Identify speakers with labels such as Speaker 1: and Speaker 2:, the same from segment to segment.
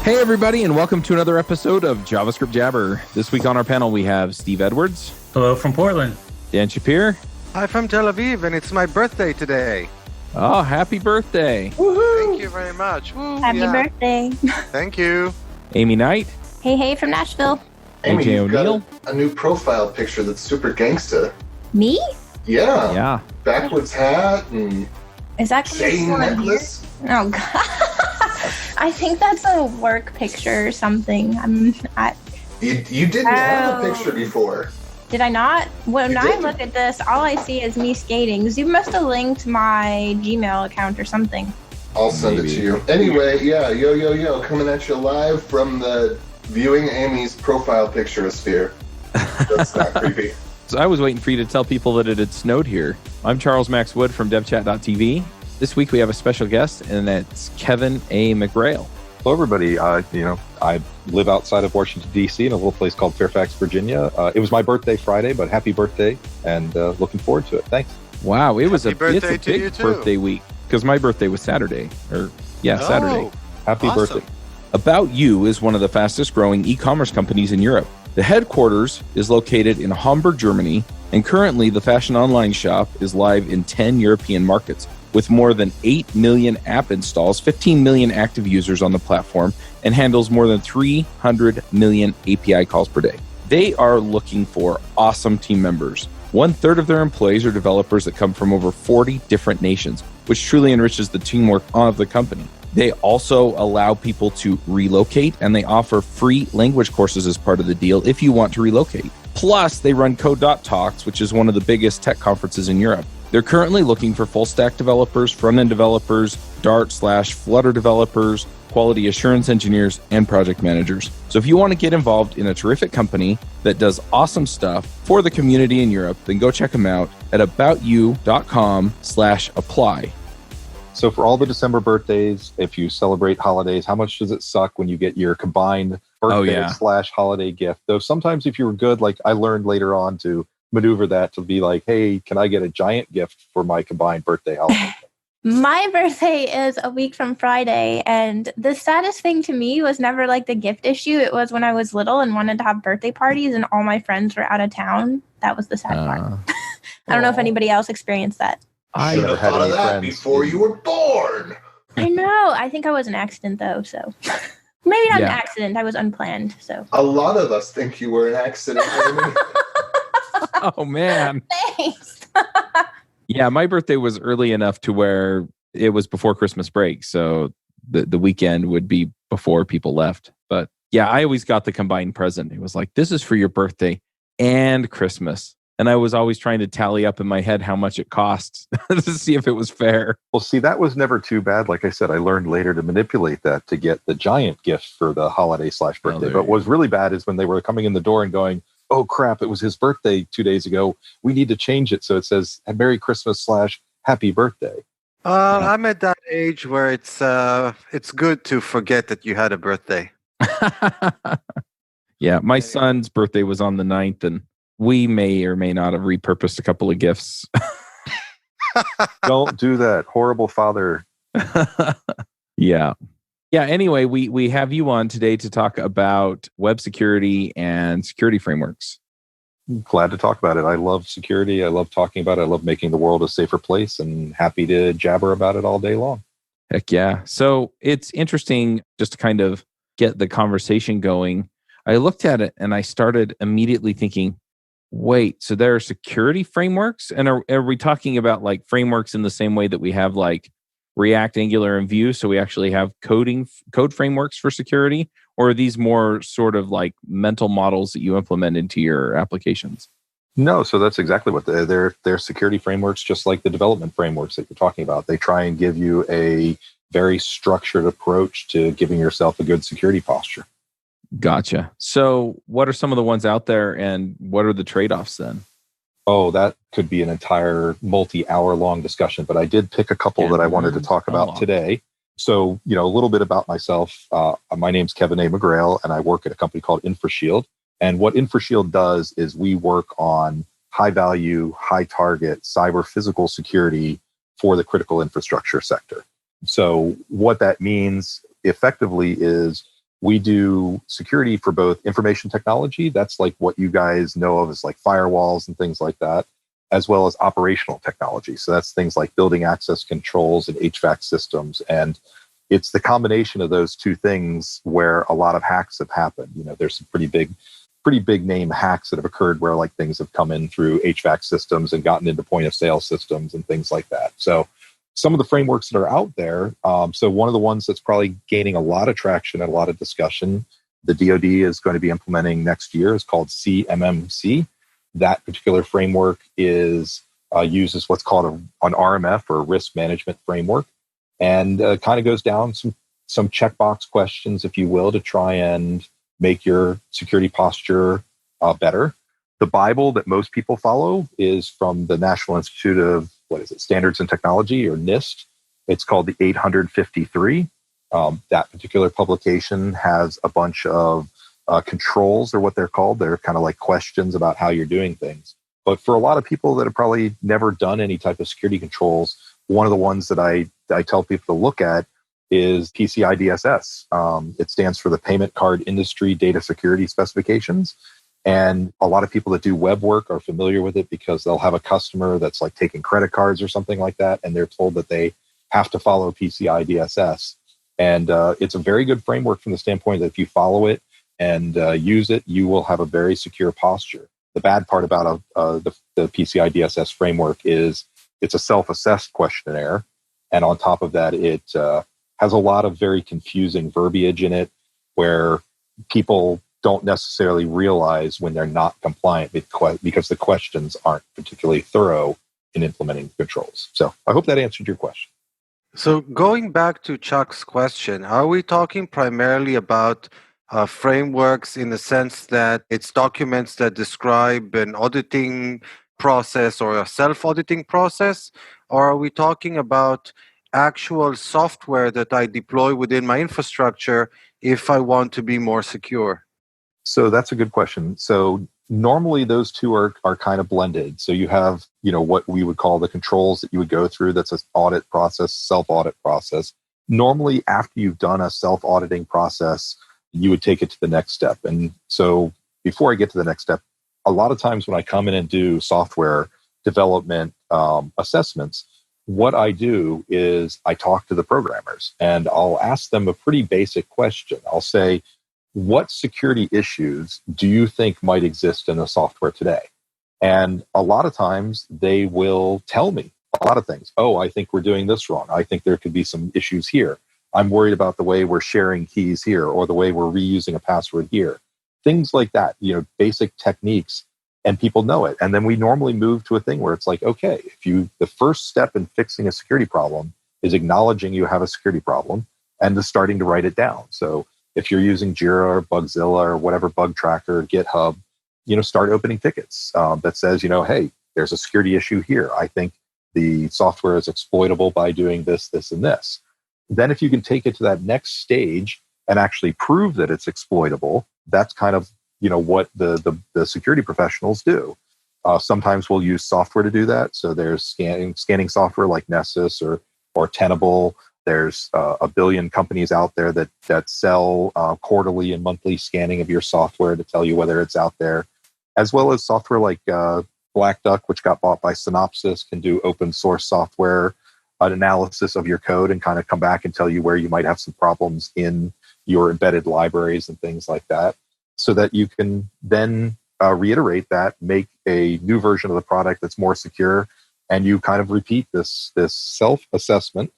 Speaker 1: Hey, everybody, and welcome to another episode of JavaScript Jabber. This week on our panel, we have Steve Edwards.
Speaker 2: Hello from Portland.
Speaker 1: Dan Shapir.
Speaker 3: Hi from Tel Aviv, and it's my birthday today.
Speaker 1: Oh, happy birthday.
Speaker 3: Woohoo! Thank you very much. Woo,
Speaker 4: Happy birthday.
Speaker 3: Thank you.
Speaker 1: Aimee Knight.
Speaker 4: Hey from Nashville.
Speaker 5: Aimee,
Speaker 1: AJ
Speaker 5: you've got
Speaker 1: O'Neill.
Speaker 5: a new profile picture that's super gangsta.
Speaker 4: Me?
Speaker 5: Yeah.
Speaker 1: Yeah.
Speaker 5: Backwards hat and
Speaker 4: Is that
Speaker 5: chain necklace.
Speaker 4: Oh, God. I think that's a work picture or something.
Speaker 5: You didn't have a picture before.
Speaker 4: Did I not? When
Speaker 5: You
Speaker 4: I
Speaker 5: did.
Speaker 4: look at this, all I see is me skating. You must have linked my Gmail account or something.
Speaker 5: I'll send
Speaker 1: Maybe.
Speaker 5: it to you. Anyway, yeah, yo, coming at you live from the viewing Amy's profile picture sphere. That's not creepy.
Speaker 1: So I was waiting for you to tell people that it had snowed here. I'm Charles Max Wood from devchat.tv. This week we have a special guest, and that's Kevin A. McGrail.
Speaker 6: Hello, everybody. I live outside of Washington, D.C. in a little place called Fairfax, Virginia. It was my birthday Friday, but happy birthday, and looking forward to it. Thanks.
Speaker 1: Wow, it was
Speaker 3: Happy birthday
Speaker 1: it's a
Speaker 3: to you,
Speaker 1: big
Speaker 3: too.
Speaker 1: birthday week, because my birthday was Saturday. Saturday.
Speaker 6: Happy
Speaker 3: Awesome.
Speaker 6: birthday.
Speaker 1: About You is one of the fastest growing e-commerce companies in Europe. The headquarters is located in Hamburg, Germany, and currently the fashion online shop is live in 10 European markets with more than 8 million app installs, 15 million active users on the platform, and handles more than 300 million API calls per day. They are looking for awesome team members. 1/3 of their employees are developers that come from over 40 different nations, which truly enriches the teamwork of the company. They also allow people to relocate, and they offer free language courses as part of the deal if you want to relocate. Plus, they run Code.Talks, which is one of the biggest tech conferences in Europe. They're currently looking for full-stack developers, front-end developers, Dart/Flutter developers, quality assurance engineers, and project managers. So if you want to get involved in a terrific company that does awesome stuff for the community in Europe, then go check them out at aboutyou.com/apply.
Speaker 6: So for all the December birthdays, if you celebrate holidays, how much does it suck when you get your combined birthday/holiday gift? Though sometimes if you were good, like I learned later on to maneuver that to be like, hey, can I get a giant gift for my combined birthday holiday?
Speaker 4: My birthday is a week from Friday, and the saddest thing to me was never like the gift issue. It was when I was little and wanted to have birthday parties and all my friends were out of town. That was the sad part. I don't know if anybody else experienced that.
Speaker 6: I
Speaker 5: Should
Speaker 6: never
Speaker 5: have
Speaker 6: had
Speaker 5: thought of
Speaker 6: any
Speaker 5: that
Speaker 6: friends.
Speaker 5: before you were born.
Speaker 4: I know. I think I was an accident, though, so... Maybe not an
Speaker 1: Yeah.
Speaker 4: accident. I was unplanned, so...
Speaker 5: A lot of us think you were an accident, Amy.
Speaker 1: Oh, man.
Speaker 4: Thanks!
Speaker 1: Yeah, my birthday was early enough to where it was before Christmas break. So the weekend would be before people left. But yeah, I always got the combined present. It was like, this is for your birthday and Christmas. And I was always trying to tally up in my head how much it cost to see if it was fair.
Speaker 6: Well, see, that was never too bad. Like I said, I learned later to manipulate that to get the giant gift for the holiday/birthday.
Speaker 1: there
Speaker 6: But
Speaker 1: you
Speaker 6: what was really bad is when they were coming in the door and going, oh, crap, it was his birthday 2 days ago. We need to change it. So it says Merry Christmas/Happy Birthday.
Speaker 3: I'm at that age where it's good to forget that you had a birthday.
Speaker 1: Yeah, my son's birthday was on the 9th, and we may or may not have repurposed a couple of gifts.
Speaker 6: Don't do that. Horrible father.
Speaker 1: Yeah. Yeah. Anyway, we have you on today to talk about web security and security frameworks.
Speaker 6: Glad to talk about it. I love security. I love talking about it. I love making the world a safer place, and happy to jabber about it all day long.
Speaker 1: Heck yeah. So it's interesting just to kind of get the conversation going. I looked at it and I started immediately thinking, wait, so there are security frameworks? And are we talking about like frameworks in the same way that we have like React, Angular, and Vue? So we actually have code frameworks for security? Or are these more sort of like mental models that you implement into your applications?
Speaker 6: No, so that's exactly what they're security frameworks, just like the development frameworks that you're talking about. They try and give you a very structured approach to giving yourself a good security posture.
Speaker 1: Gotcha. So what are some of the ones out there, and what are the trade-offs then?
Speaker 6: Oh, that could be an entire multi-hour long discussion, but I did pick a couple that I wanted to talk about today. So, a little bit about myself. My name's Kevin A. McGrail, and I work at a company called InfraShield. And what InfraShield does is we work on high-value, high-target cyber physical security for the critical infrastructure sector. So what that means effectively is We do security for both information technology, that's like what you guys know of as like firewalls and things like that, as well as operational technology. So that's things like building access controls and HVAC systems. And it's the combination of those two things where a lot of hacks have happened. There's some pretty big name hacks that have occurred where like things have come in through HVAC systems and gotten into point of sale systems and things like that. So some of the frameworks that are out there. So one of the ones that's probably gaining a lot of traction and a lot of discussion, the DoD is going to be implementing next year, is called CMMC. That particular framework uses what's called an RMF, or risk management framework, and kind of goes down some checkbox questions, if you will, to try and make your security posture better. The Bible that most people follow is from the National Institute of Standards and Technology, or NIST. It's called the 853. That particular publication has a bunch of controls, or what they're called. They're kind of like questions about how you're doing things. But for a lot of people that have probably never done any type of security controls, one of the ones that I tell people to look at is PCI DSS. It stands for the Payment Card Industry Data Security Specifications. And a lot of people that do web work are familiar with it because they'll have a customer that's like taking credit cards or something like that, and they're told that they have to follow PCI DSS. And it's a very good framework from the standpoint that if you follow it and use it, you will have a very secure posture. The bad part about the PCI DSS framework is it's a self-assessed questionnaire. And on top of that, it has a lot of very confusing verbiage in it where people don't necessarily realize when they're not compliant because the questions aren't particularly thorough in implementing controls. So I hope that answered your question.
Speaker 3: So going back to Chuck's question, are we talking primarily about frameworks in the sense that it's documents that describe an auditing process or a self-auditing process? Or are we talking about actual software that I deploy within my infrastructure if I want to be more secure?
Speaker 6: So that's a good question. So normally those two are kind of blended. So you have, what we would call the controls that you would go through. That's an audit process, self-audit process. Normally after you've done a self-auditing process, you would take it to the next step. And so before I get to the next step, a lot of times when I come in and do software development assessments, what I do is I talk to the programmers and I'll ask them a pretty basic question. I'll say, what security issues do you think might exist in the software today? And a lot of times they will tell me a lot of things. Oh, I think we're doing this wrong. I think there could be some issues here. I'm worried about the way we're sharing keys here or the way we're reusing a password here. Things like that, basic techniques, and people know it. And then we normally move to a thing where it's like, okay, the first step in fixing a security problem is acknowledging you have a security problem and just starting to write it down. So if you're using Jira or Bugzilla or whatever bug tracker, GitHub, start opening tickets that says, hey, there's a security issue here. I think the software is exploitable by doing this, this, and this. Then if you can take it to that next stage and actually prove that it's exploitable, that's kind of, what the security professionals do. Sometimes we'll use software to do that. So there's scanning software like Nessus or Tenable. There's a billion companies out there that sell quarterly and monthly scanning of your software to tell you whether it's out there, as well as software like Black Duck, which got bought by Synopsys, can do open source software analysis of your code and kind of come back and tell you where you might have some problems in your embedded libraries and things like that, so that you can then reiterate that, make a new version of the product that's more secure, and you kind of repeat this self-assessment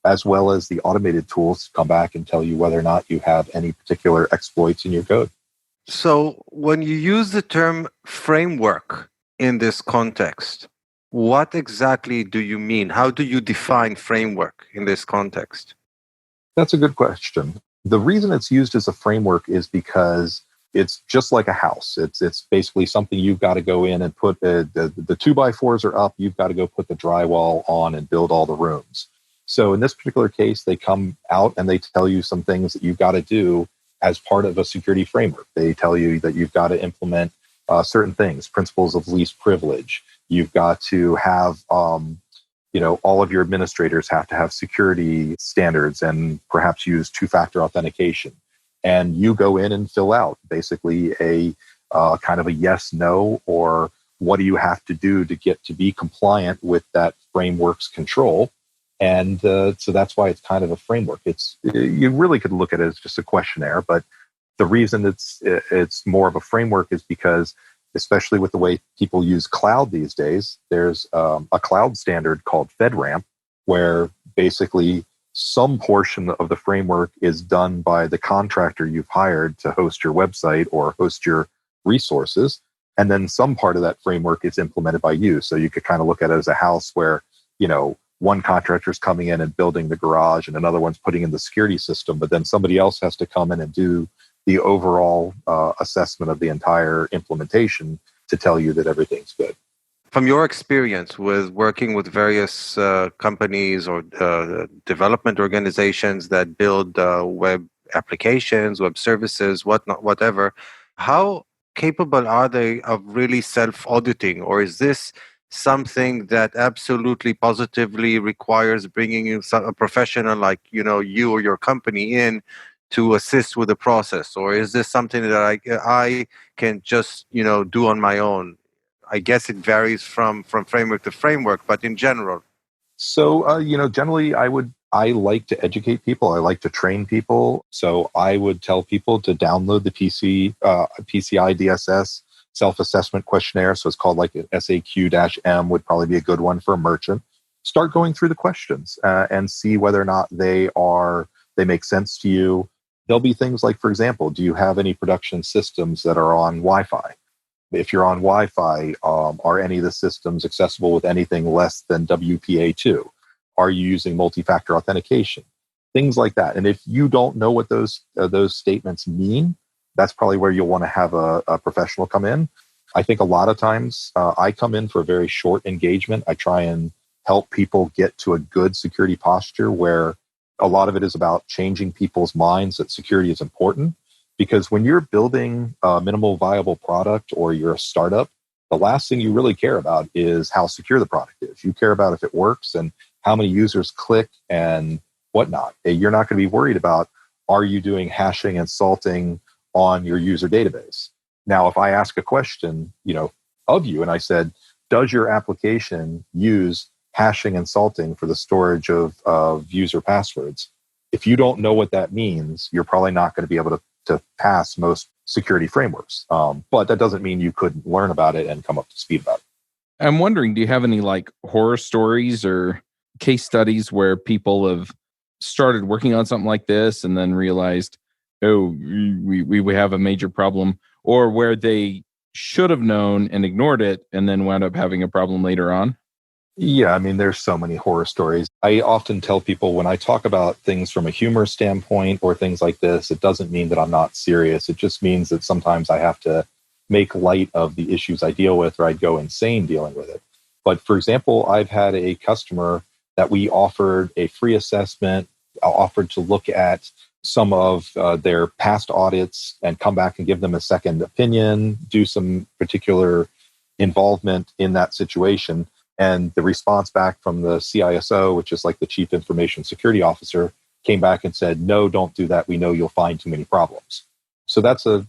Speaker 6: as well as the automated tools to come back and tell you whether or not you have any particular exploits in your code.
Speaker 3: So when you use the term framework in this context, what exactly do you mean? How do you define framework in this context?
Speaker 6: That's a good question. The reason it's used as a framework is because it's just like a house. It's basically something you've got to go in and put the 2x4s are up. You've got to go put the drywall on and build all the rooms. So in this particular case, they come out and they tell you some things that you've got to do as part of a security framework. They tell you that you've got to implement certain things, principles of least privilege. You've got to have, all of your administrators have to have security standards and perhaps use two-factor authentication. and you go in and fill out basically a kind of a yes, no, or what do you have to do to get to be compliant with that framework's control. And so that's why it's kind of a framework. You really could look at it as just a questionnaire, but the reason it's more of a framework is because, especially with the way people use cloud these days, there's a cloud standard called FedRAMP, where basically some portion of the framework is done by the contractor you've hired to host your website or host your resources. And then some part of that framework is implemented by you. So you could kind of look at it as a house where, one contractor is coming in and building the garage and another one's putting in the security system, but then somebody else has to come in and do the overall assessment of the entire implementation to tell you that everything's good.
Speaker 3: From your experience with working with various companies or development organizations that build web applications, web services, whatever, how capable are they of really self-auditing? Or is this something that absolutely positively requires bringing in a professional like you or your company in to assist with the process? Or is this something that I can just do on my own? I guess it varies from framework to framework, but in general.
Speaker 6: So generally I like to educate people. I like to train people. So I would tell people to download the PCI DSS self-assessment questionnaire. So it's called like an SAQ-M would probably be a good one for a merchant. Start going through the questions and see whether or not they make sense to you. There'll be things like, for example, do you have any production systems that are on Wi-Fi? If you're on Wi-Fi, are any of the systems accessible with anything less than WPA2? Are you using multi-factor authentication? Things like that. And if you don't know what those statements mean, that's probably where you'll want to have a professional come in. I think a lot of times I come in for a very short engagement. I try and help people get to a good security posture where a lot of it is about changing people's minds that security is important. Because when you're building a minimal viable product or you're a startup, the last thing you really care about is how secure the product is. You care about if it works and how many users click and whatnot. You're not going to be worried about, are you doing hashing and salting on your user database? Now, if I ask a question, of you, and I said, does your application use hashing and salting for the storage of user passwords? If you don't know what that means, you're probably not going to be able to pass most security frameworks. But that doesn't mean you couldn't learn about it and come up to speed about it.
Speaker 1: I'm wondering, do you have any like horror stories or case studies where people have started working on something like this and then realized, oh, we have a major problem, or where they should have known and ignored it and then wound up having a problem later on?
Speaker 6: Yeah, I mean, there's so many horror stories. I often tell people when I talk about things from a humor standpoint or things like this, it doesn't mean that I'm not serious. It just means that sometimes I have to make light of the issues I deal with, or I'd go insane dealing with it. But for example, I've had a customer that we offered a free assessment, offered to look at some of their past audits and come back and give them a second opinion, do some particular involvement in that situation. And the response back from the CISO, which is like the Chief Information Security Officer, came back and said, no, don't do that. We know you'll find too many problems. So that's a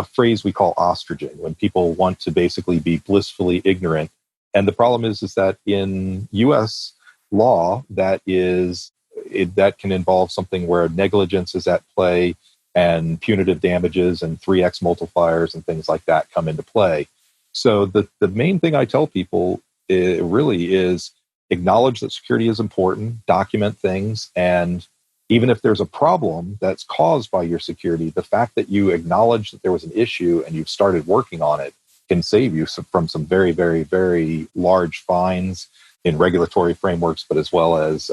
Speaker 6: phrase we call ostriching, when people want to basically be blissfully ignorant. And the problem is that in U.S. law, that can involve something where negligence is at play and punitive damages and 3x multipliers and things like that come into play. So the main thing I tell people really is acknowledge that security is important, document things, and even if there's a problem that's caused by your security, the fact that you acknowledge that there was an issue and you've started working on it can save you from some very, very, very large fines in regulatory frameworks, but as well as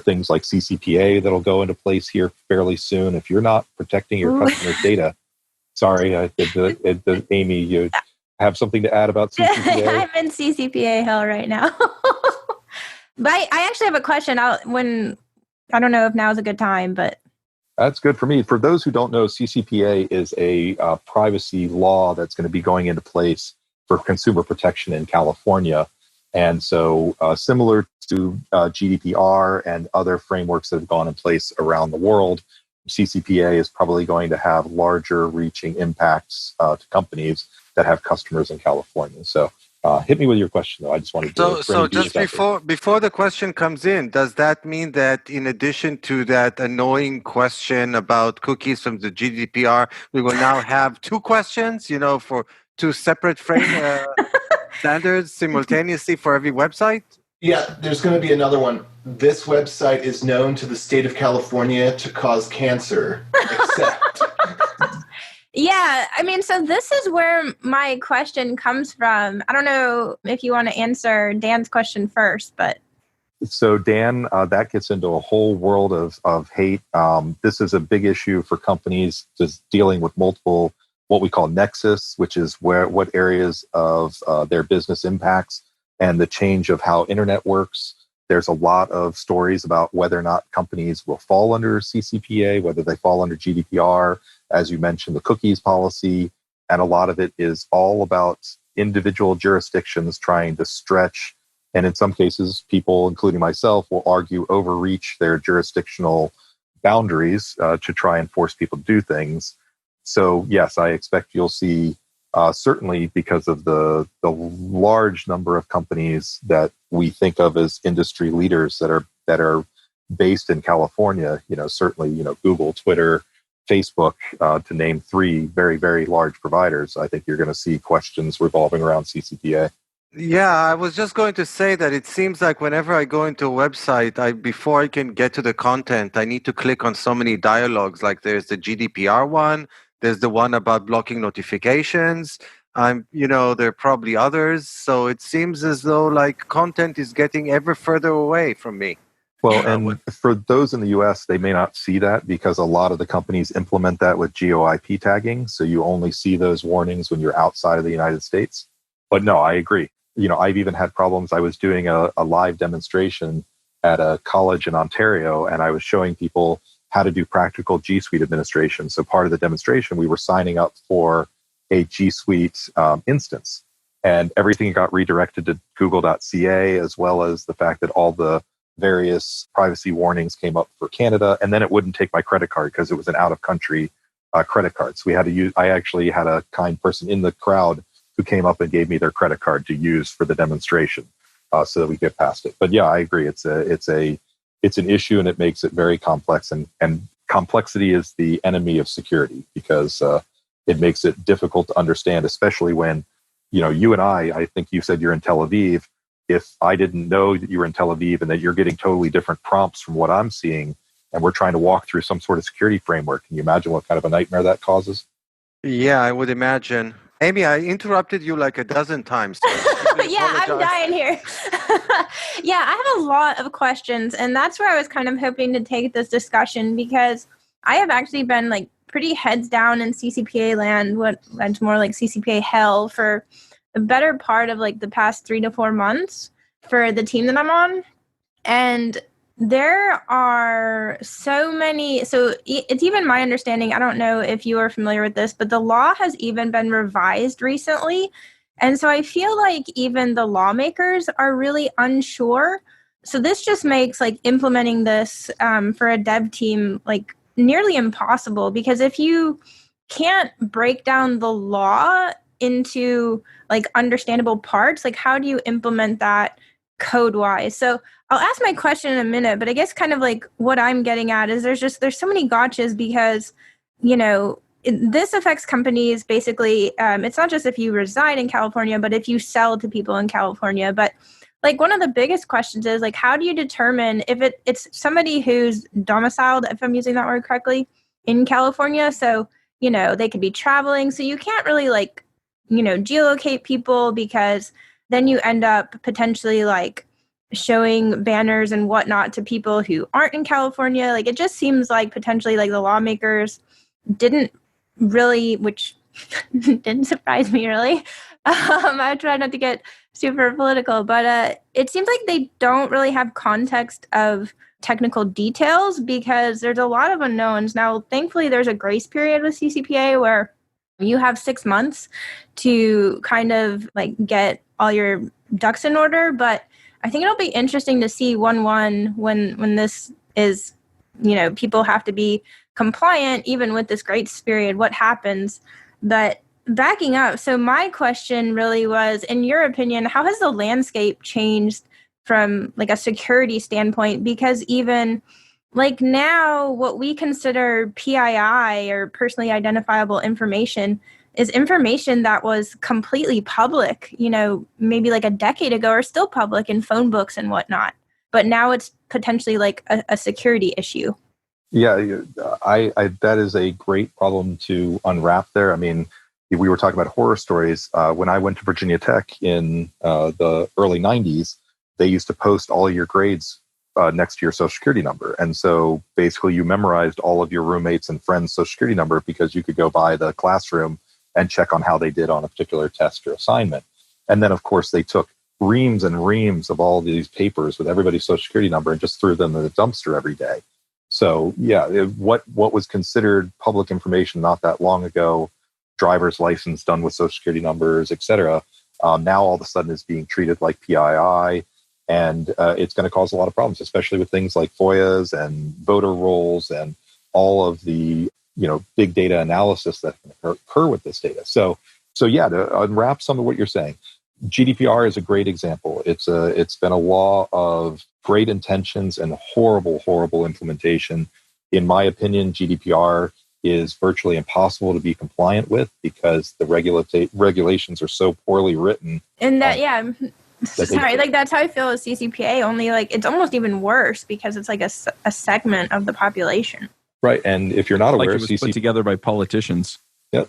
Speaker 6: things like CCPA that'll go into place here fairly soon. If you're not protecting your customers' data, sorry, Aimee, you have something to add about CCPA?
Speaker 4: I'm in CCPA hell right now. But I actually have a question. I don't know if now is a good time, but...
Speaker 6: That's good for me. For those who don't know, CCPA is a privacy law that's going to be going into place for consumer protection in California. And so similar to GDPR and other frameworks that have gone in place around the world, CCPA is probably going to have larger reaching impacts to companies that have customers in California. So hit me with your question, though. I just wanted to...
Speaker 3: So just before the question comes in, does that mean that in addition to that annoying question about cookies from the GDPR, we will now have two questions, for two separate frame standards simultaneously for every website?
Speaker 5: Yeah, there's going to be another one. This website is known to the state of California to cause cancer, except...
Speaker 4: Yeah, I mean, so this is where my question comes from. I don't know if you want to answer Dan's question first, but...
Speaker 6: So Dan, that gets into a whole world of hate. This is a big issue for companies just dealing with multiple, what we call nexus, which is what areas of their business impacts and the change of how internet works. There's a lot of stories about whether or not companies will fall under CCPA, whether they fall under GDPR, as you mentioned, the cookies policy. And a lot of it is all about individual jurisdictions trying to stretch. And in some cases, people, including myself, will argue overreach their jurisdictional boundaries to try and force people to do things. So yes, I expect you'll see, certainly because of the large number of companies that we think of as industry leaders that are based in California, certainly, Google, Twitter, Facebook, to name three very, very large providers. I think you're going to see questions revolving around CCPA.
Speaker 3: Yeah, I was just going to say that it seems like whenever I go into a website, before I can get to the content, I need to click on so many dialogues. Like there's the GDPR one, there's the one about blocking notifications. There are probably others. So it seems as though like content is getting ever further away from me.
Speaker 6: Well, and for those in the US, they may not see that because a lot of the companies implement that with geo-IP tagging. So you only see those warnings when you're outside of the United States. But no, I agree. I've even had problems. I was doing a live demonstration at a college in Ontario, and I was showing people how to do practical G Suite administration. So part of the demonstration, we were signing up for a G Suite instance, and everything got redirected to google.ca, as well as the fact that all the various privacy warnings came up for Canada, and then it wouldn't take my credit card because it was an out-of-country credit card. So I actually had a kind person in the crowd who came up and gave me their credit card to use for the demonstration, so that we get past it. But yeah, I agree. It's an issue, and it makes it very complex. And complexity is the enemy of security because it makes it difficult to understand, especially when, you and I think you said you're in Tel Aviv. If I didn't know that you were in Tel Aviv and that you're getting totally different prompts from what I'm seeing, and we're trying to walk through some sort of security framework, can you imagine what kind of a nightmare that causes?
Speaker 3: Yeah, I would imagine. Aimee, I interrupted you like a dozen times.
Speaker 4: Yeah, I'm dying here. Yeah, I have a lot of questions, and that's where I was kind of hoping to take this discussion because I have actually been like pretty heads down in CCPA land, what's more like CCPA hell for the better part of like the past 3 to 4 months for the team that I'm on. And there are so many, so it's even my understanding, I don't know if you are familiar with this, but the law has even been revised recently. And so I feel like even the lawmakers are really unsure. So this just makes like implementing this for a dev team like nearly impossible, because if you can't break down the law into like understandable parts, like how do you implement that code wise? So I'll ask my question in a minute, but I guess kind of like what I'm getting at is there's so many gotchas because, this affects companies basically. It's not just if you reside in California, but if you sell to people in California. But like one of the biggest questions is like, how do you determine if it's somebody who's domiciled, if I'm using that word correctly, in California? So, they could be traveling. So you can't really like, geolocate people because then you end up potentially like showing banners and whatnot to people who aren't in California. Like it just seems like potentially like the lawmakers didn't really, which didn't surprise me really. I try not to get super political, but it seems like they don't really have context of technical details because there's a lot of unknowns. Now, thankfully, there's a grace period with CCPA where you have 6 months to kind of like get all your ducks in order, but I think it'll be interesting to see 1/1 when this is people have to be compliant even with this grace period. What happens? But backing up, so my question really was, in your opinion, how has the landscape changed from like a security standpoint? Because even like now, what we consider PII or personally identifiable information is information that was completely public, maybe like a decade ago, or still public in phone books and whatnot. But now it's potentially like a security issue.
Speaker 6: Yeah, I that is a great problem to unwrap there. I mean, we were talking about horror stories. When I went to Virginia Tech in the early 90s, they used to post all of your grades next to your social security number. And so basically you memorized all of your roommates and friends' social security number because you could go by the classroom and check on how they did on a particular test or assignment. And then, of course, they took reams and reams of all these papers with everybody's social security number and just threw them in the dumpster every day. So, yeah, what was considered public information not that long ago, driver's license done with social security numbers, et cetera, now all of a sudden is being treated like PII. And it's going to cause a lot of problems, especially with things like FOIAs and voter rolls and all of the big data analysis that can occur with this data. So yeah, to unwrap some of what you're saying, GDPR is a great example. It's been a law of great intentions and horrible implementation. In my opinion, GDPR is virtually impossible to be compliant with because the regulations are so poorly written.
Speaker 4: And sorry, like that's how I feel with CCPA, only like it's almost even worse because it's like a segment of the population.
Speaker 6: Right. And if you're not aware,
Speaker 1: it was put together by politicians.
Speaker 6: Yep.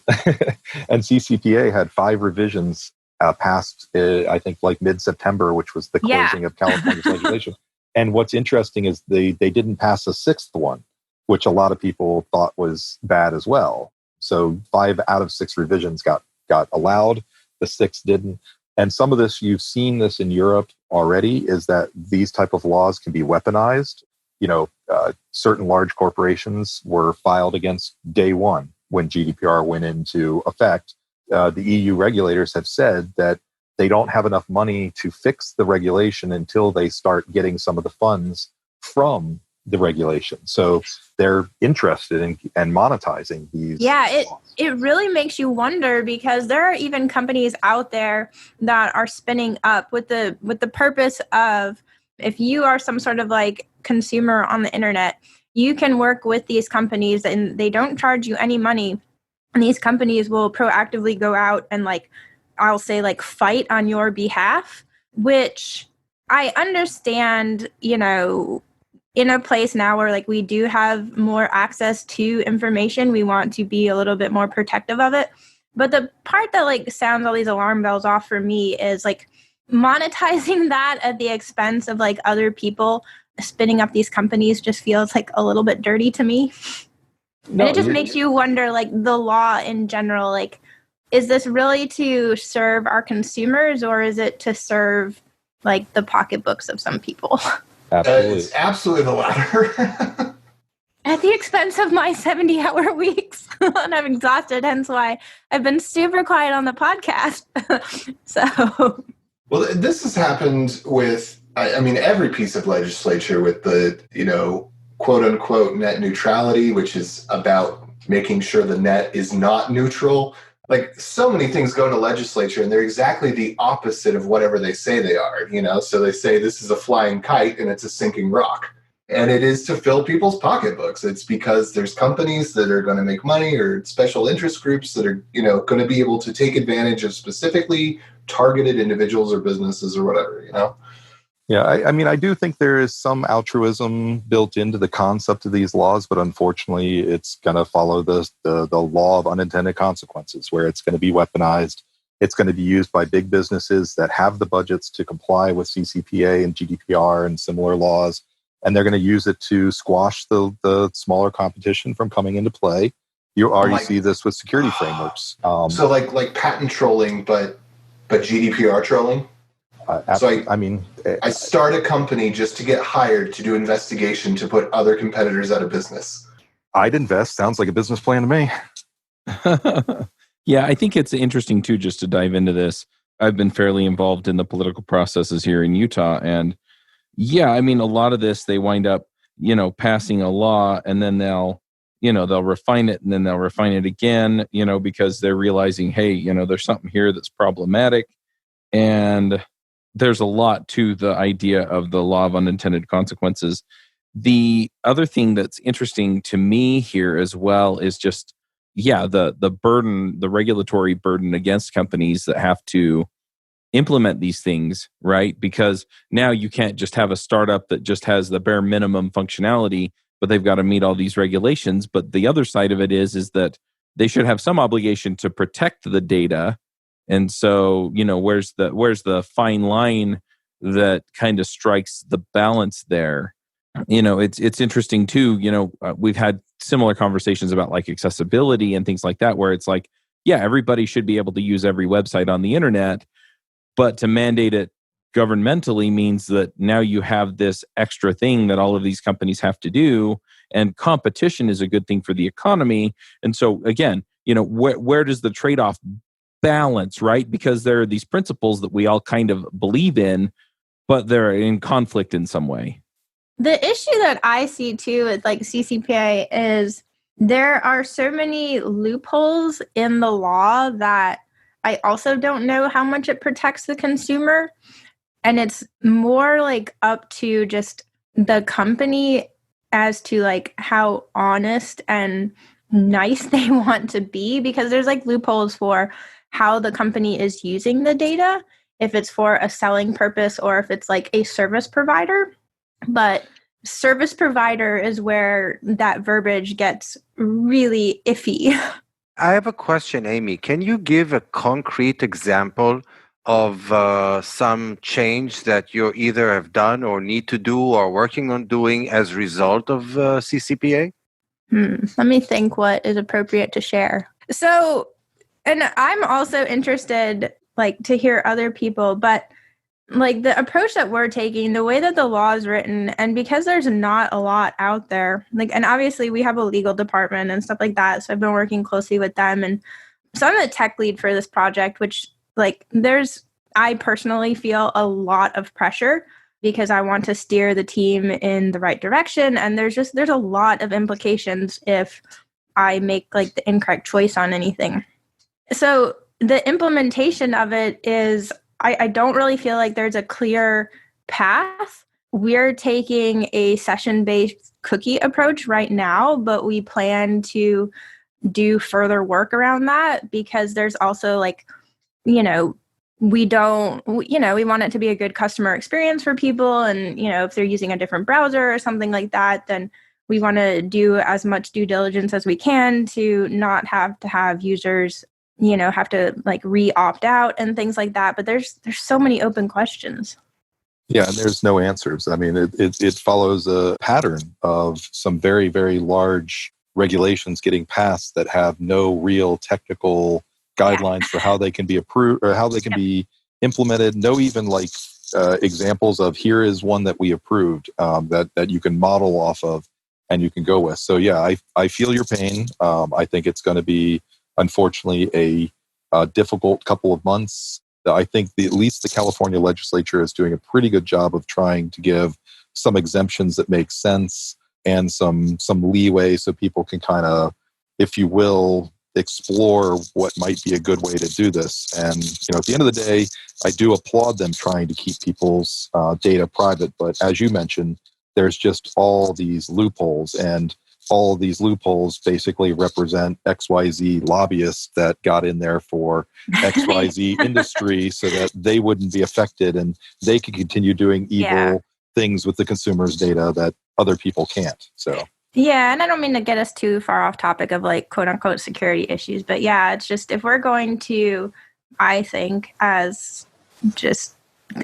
Speaker 6: And CCPA had 5 revisions passed, I think, like mid-September, which was the closing of California's legislation. And what's interesting is they didn't pass a 6th one, which a lot of people thought was bad as well. So 5 out of 6 revisions got allowed. The 6th didn't. And some of this, you've seen this in Europe already, is that these type of laws can be weaponized. Certain large corporations were filed against day one when GDPR went into effect. The EU regulators have said that they don't have enough money to fix the regulation until they start getting some of the funds from the regulation. So they're interested in monetizing these.
Speaker 4: Yeah, it really makes you wonder because there are even companies out there that are spinning up with the purpose of, if you are some sort of like consumer on the internet, you can work with these companies and they don't charge you any money. And these companies will proactively go out and I'll say fight on your behalf, which I understand, in a place now where we do have more access to information, we want to be a little bit more protective of it. But the part that sounds all these alarm bells off for me is monetizing that at the expense of other people spinning up these companies just feels a little bit dirty to me. No, and it just makes you wonder, the law in general, is this really to serve our consumers or is it to serve the pocketbooks of some people?
Speaker 6: Absolutely.
Speaker 5: It's absolutely the latter.
Speaker 4: At the expense of my 70-hour weeks. And I'm exhausted, hence why I've been super quiet on the podcast. So...
Speaker 5: Well, this has happened with, every piece of legislature with the, quote unquote net neutrality, which is about making sure the net is not neutral. So many things go into legislature and they're exactly the opposite of whatever they say they are, So they say this is a flying kite and it's a sinking rock. And it is to fill people's pocketbooks. It's because there's companies that are going to make money or special interest groups that are, going to be able to take advantage of specifically targeted individuals or businesses or whatever,
Speaker 6: Yeah, I do think there is some altruism built into the concept of these laws, but unfortunately it's going to follow the law of unintended consequences, where it's going to be weaponized. It's going to be used by big businesses that have the budgets to comply with CCPA and GDPR and similar laws, and they're going to use it to squash the smaller competition from coming into play. You already see this with security frameworks.
Speaker 5: So like patent trolling, but GDPR trolling? I start a company just to get hired to do investigation to put other competitors out of business.
Speaker 6: I'd invest. Sounds like a business plan to me.
Speaker 1: Yeah, I think it's interesting too, just to dive into this. I've been fairly involved in the political processes here in Utah. And yeah, a lot of this, they wind up, passing a law, and then they'll refine it, and then they'll refine it again, because they're realizing, hey, there's something here that's problematic. And there's a lot to the idea of the law of unintended consequences. The other thing that's interesting to me here as well is just, the burden, the regulatory burden against companies that have to implement these things, right? Because now you can't just have a startup that just has the bare minimum functionality, but they've got to meet all these regulations. But the other side of it is that they should have some obligation to protect the data. And so, where's the fine line that kind of strikes the balance there? It's interesting too. We've had similar conversations about like accessibility and things like that, where it's like, everybody should be able to use every website on the internet, but to mandate it governmentally means that now you have this extra thing that all of these companies have to do, and competition is a good thing for the economy. And so again, where does the trade-off balance, right? Because there are these principles that we all kind of believe in, but they're in conflict in some way.
Speaker 4: The issue that I see too with like CCPA is there are so many loopholes in the law that I also don't know how much it protects the consumer. And it's more like up to just the company as to like how honest and nice they want to be, because there's like loopholes for how the company is using the data, if it's for a selling purpose or if it's like a service provider. But service provider is where that verbiage gets really iffy.
Speaker 3: I have a question, Aimee. Can you give a concrete example of some change that you either have done or need to do or working on doing as a result of CCPA?
Speaker 4: Let me think what is appropriate to share. So, and I'm also interested like to hear other people, but like the approach that we're taking, the way that the law is written, and because there's not a lot out there, like, and obviously we have a legal department and stuff like that. So I've been working closely with them. And so I'm the tech lead for this project, which like I personally feel a lot of pressure because I want to steer the team in the right direction. And there's a lot of implications if I make like the incorrect choice on anything. So the implementation of it is, I don't really feel like there's a clear path. We're taking a session-based cookie approach right now, but we plan to do further work around that because there's also like, we want it to be a good customer experience for people. And, if they're using a different browser or something like that, then we want to do as much due diligence as we can to not have to have users have to like re-opt out and things like that. But there's so many open questions.
Speaker 6: Yeah, and there's no answers. I mean, it follows a pattern of some very, very large regulations getting passed that have no real technical guidelines for how they can be approved or how they can be implemented. No even like examples of here is one that we approved that you can model off of and you can go with. So yeah, I feel your pain. I think it's going to be, unfortunately, a difficult couple of months. I think at least the California legislature is doing a pretty good job of trying to give some exemptions that make sense and some leeway so people can kind of, if you will, explore what might be a good way to do this. And at the end of the day, I do applaud them trying to keep people's data private. But as you mentioned, there's just all these loopholes, and all of these loopholes basically represent XYZ lobbyists that got in there for XYZ industry so that they wouldn't be affected and they could continue doing evil things with the consumer's data that other people can't. So
Speaker 4: yeah, and I don't mean to get us too far off topic of like quote unquote security issues, but yeah, it's just if we're going to, I think as just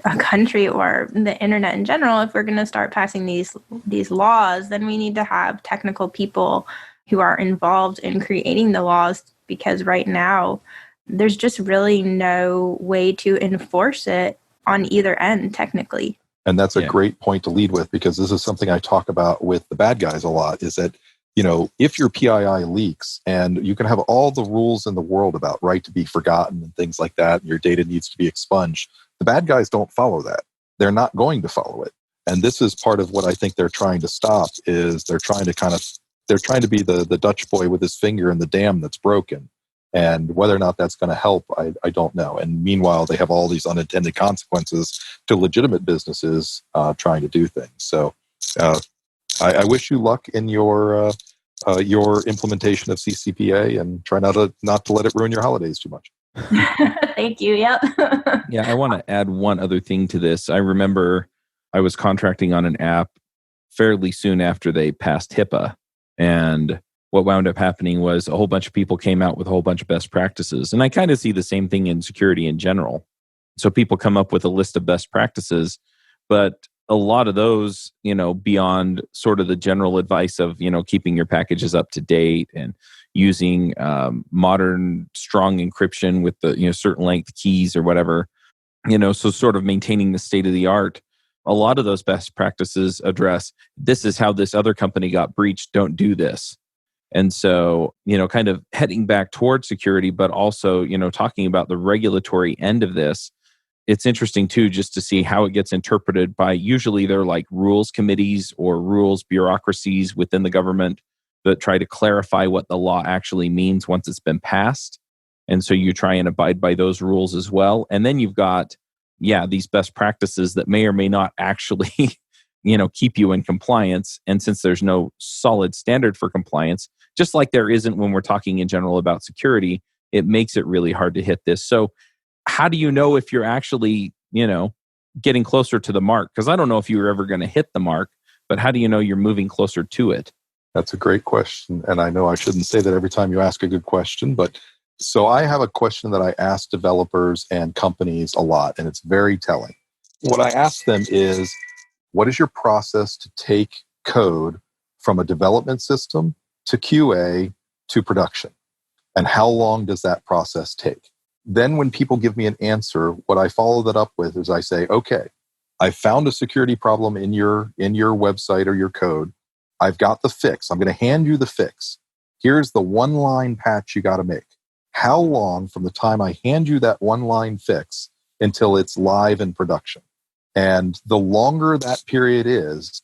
Speaker 4: a country or the internet in general, if we're going to start passing these laws, then we need to have technical people who are involved in creating the laws, because right now there's just really no way to enforce it on either end technically.
Speaker 6: And that's a great point to lead with, because this is something I talk about with the bad guys a lot, is that if your PII leaks, and you can have all the rules in the world about right to be forgotten and things like that, and your data needs to be expunged, the bad guys don't follow that. They're not going to follow it. And this is part of what I think they're trying to stop is they're trying to be the Dutch boy with his finger in the dam that's broken. And whether or not that's going to help, I don't know. And meanwhile, they have all these unintended consequences to legitimate businesses trying to do things. So I wish you luck in your implementation of CCPA, and try not to let it ruin your holidays too much.
Speaker 4: Thank you. Yep.
Speaker 1: Yeah, I want to add one other thing to this. I remember I was contracting on an app fairly soon after they passed HIPAA. And what wound up happening was a whole bunch of people came out with a whole bunch of best practices. And I kind of see the same thing in security in general. So people come up with a list of best practices, but a lot of those, beyond sort of the general advice of, keeping your packages up to date and using modern strong encryption with the, certain length keys or whatever, so sort of maintaining the state of the art. A lot of those best practices address, this is how this other company got breached, don't do this. And so, kind of heading back towards security, but also, talking about the regulatory end of this. It's interesting too, just to see how it gets interpreted by, usually they're like rules committees or rules bureaucracies within the government that try to clarify what the law actually means once it's been passed. And so you try and abide by those rules as well. And then you've got, these best practices that may or may not actually, keep you in compliance. And since there's no solid standard for compliance, just like there isn't when we're talking in general about security, it makes it really hard to hit this. So how do you know if you're actually, getting closer to the mark? Because I don't know if you were ever going to hit the mark, but how do you know you're moving closer to it?
Speaker 6: That's a great question. And I know I shouldn't say that every time you ask a good question, but so I have a question that I ask developers and companies a lot, and it's very telling. What I ask them is, what is your process to take code from a development system to QA to production? And how long does that process take? Then when people give me an answer, what I follow that up with is I say, okay, I found a security problem in your website or your code. I've got the fix. I'm going to hand you the fix. Here's the one-line patch you got to make. How long from the time I hand you that one-line fix until it's live in production? And the longer that period is,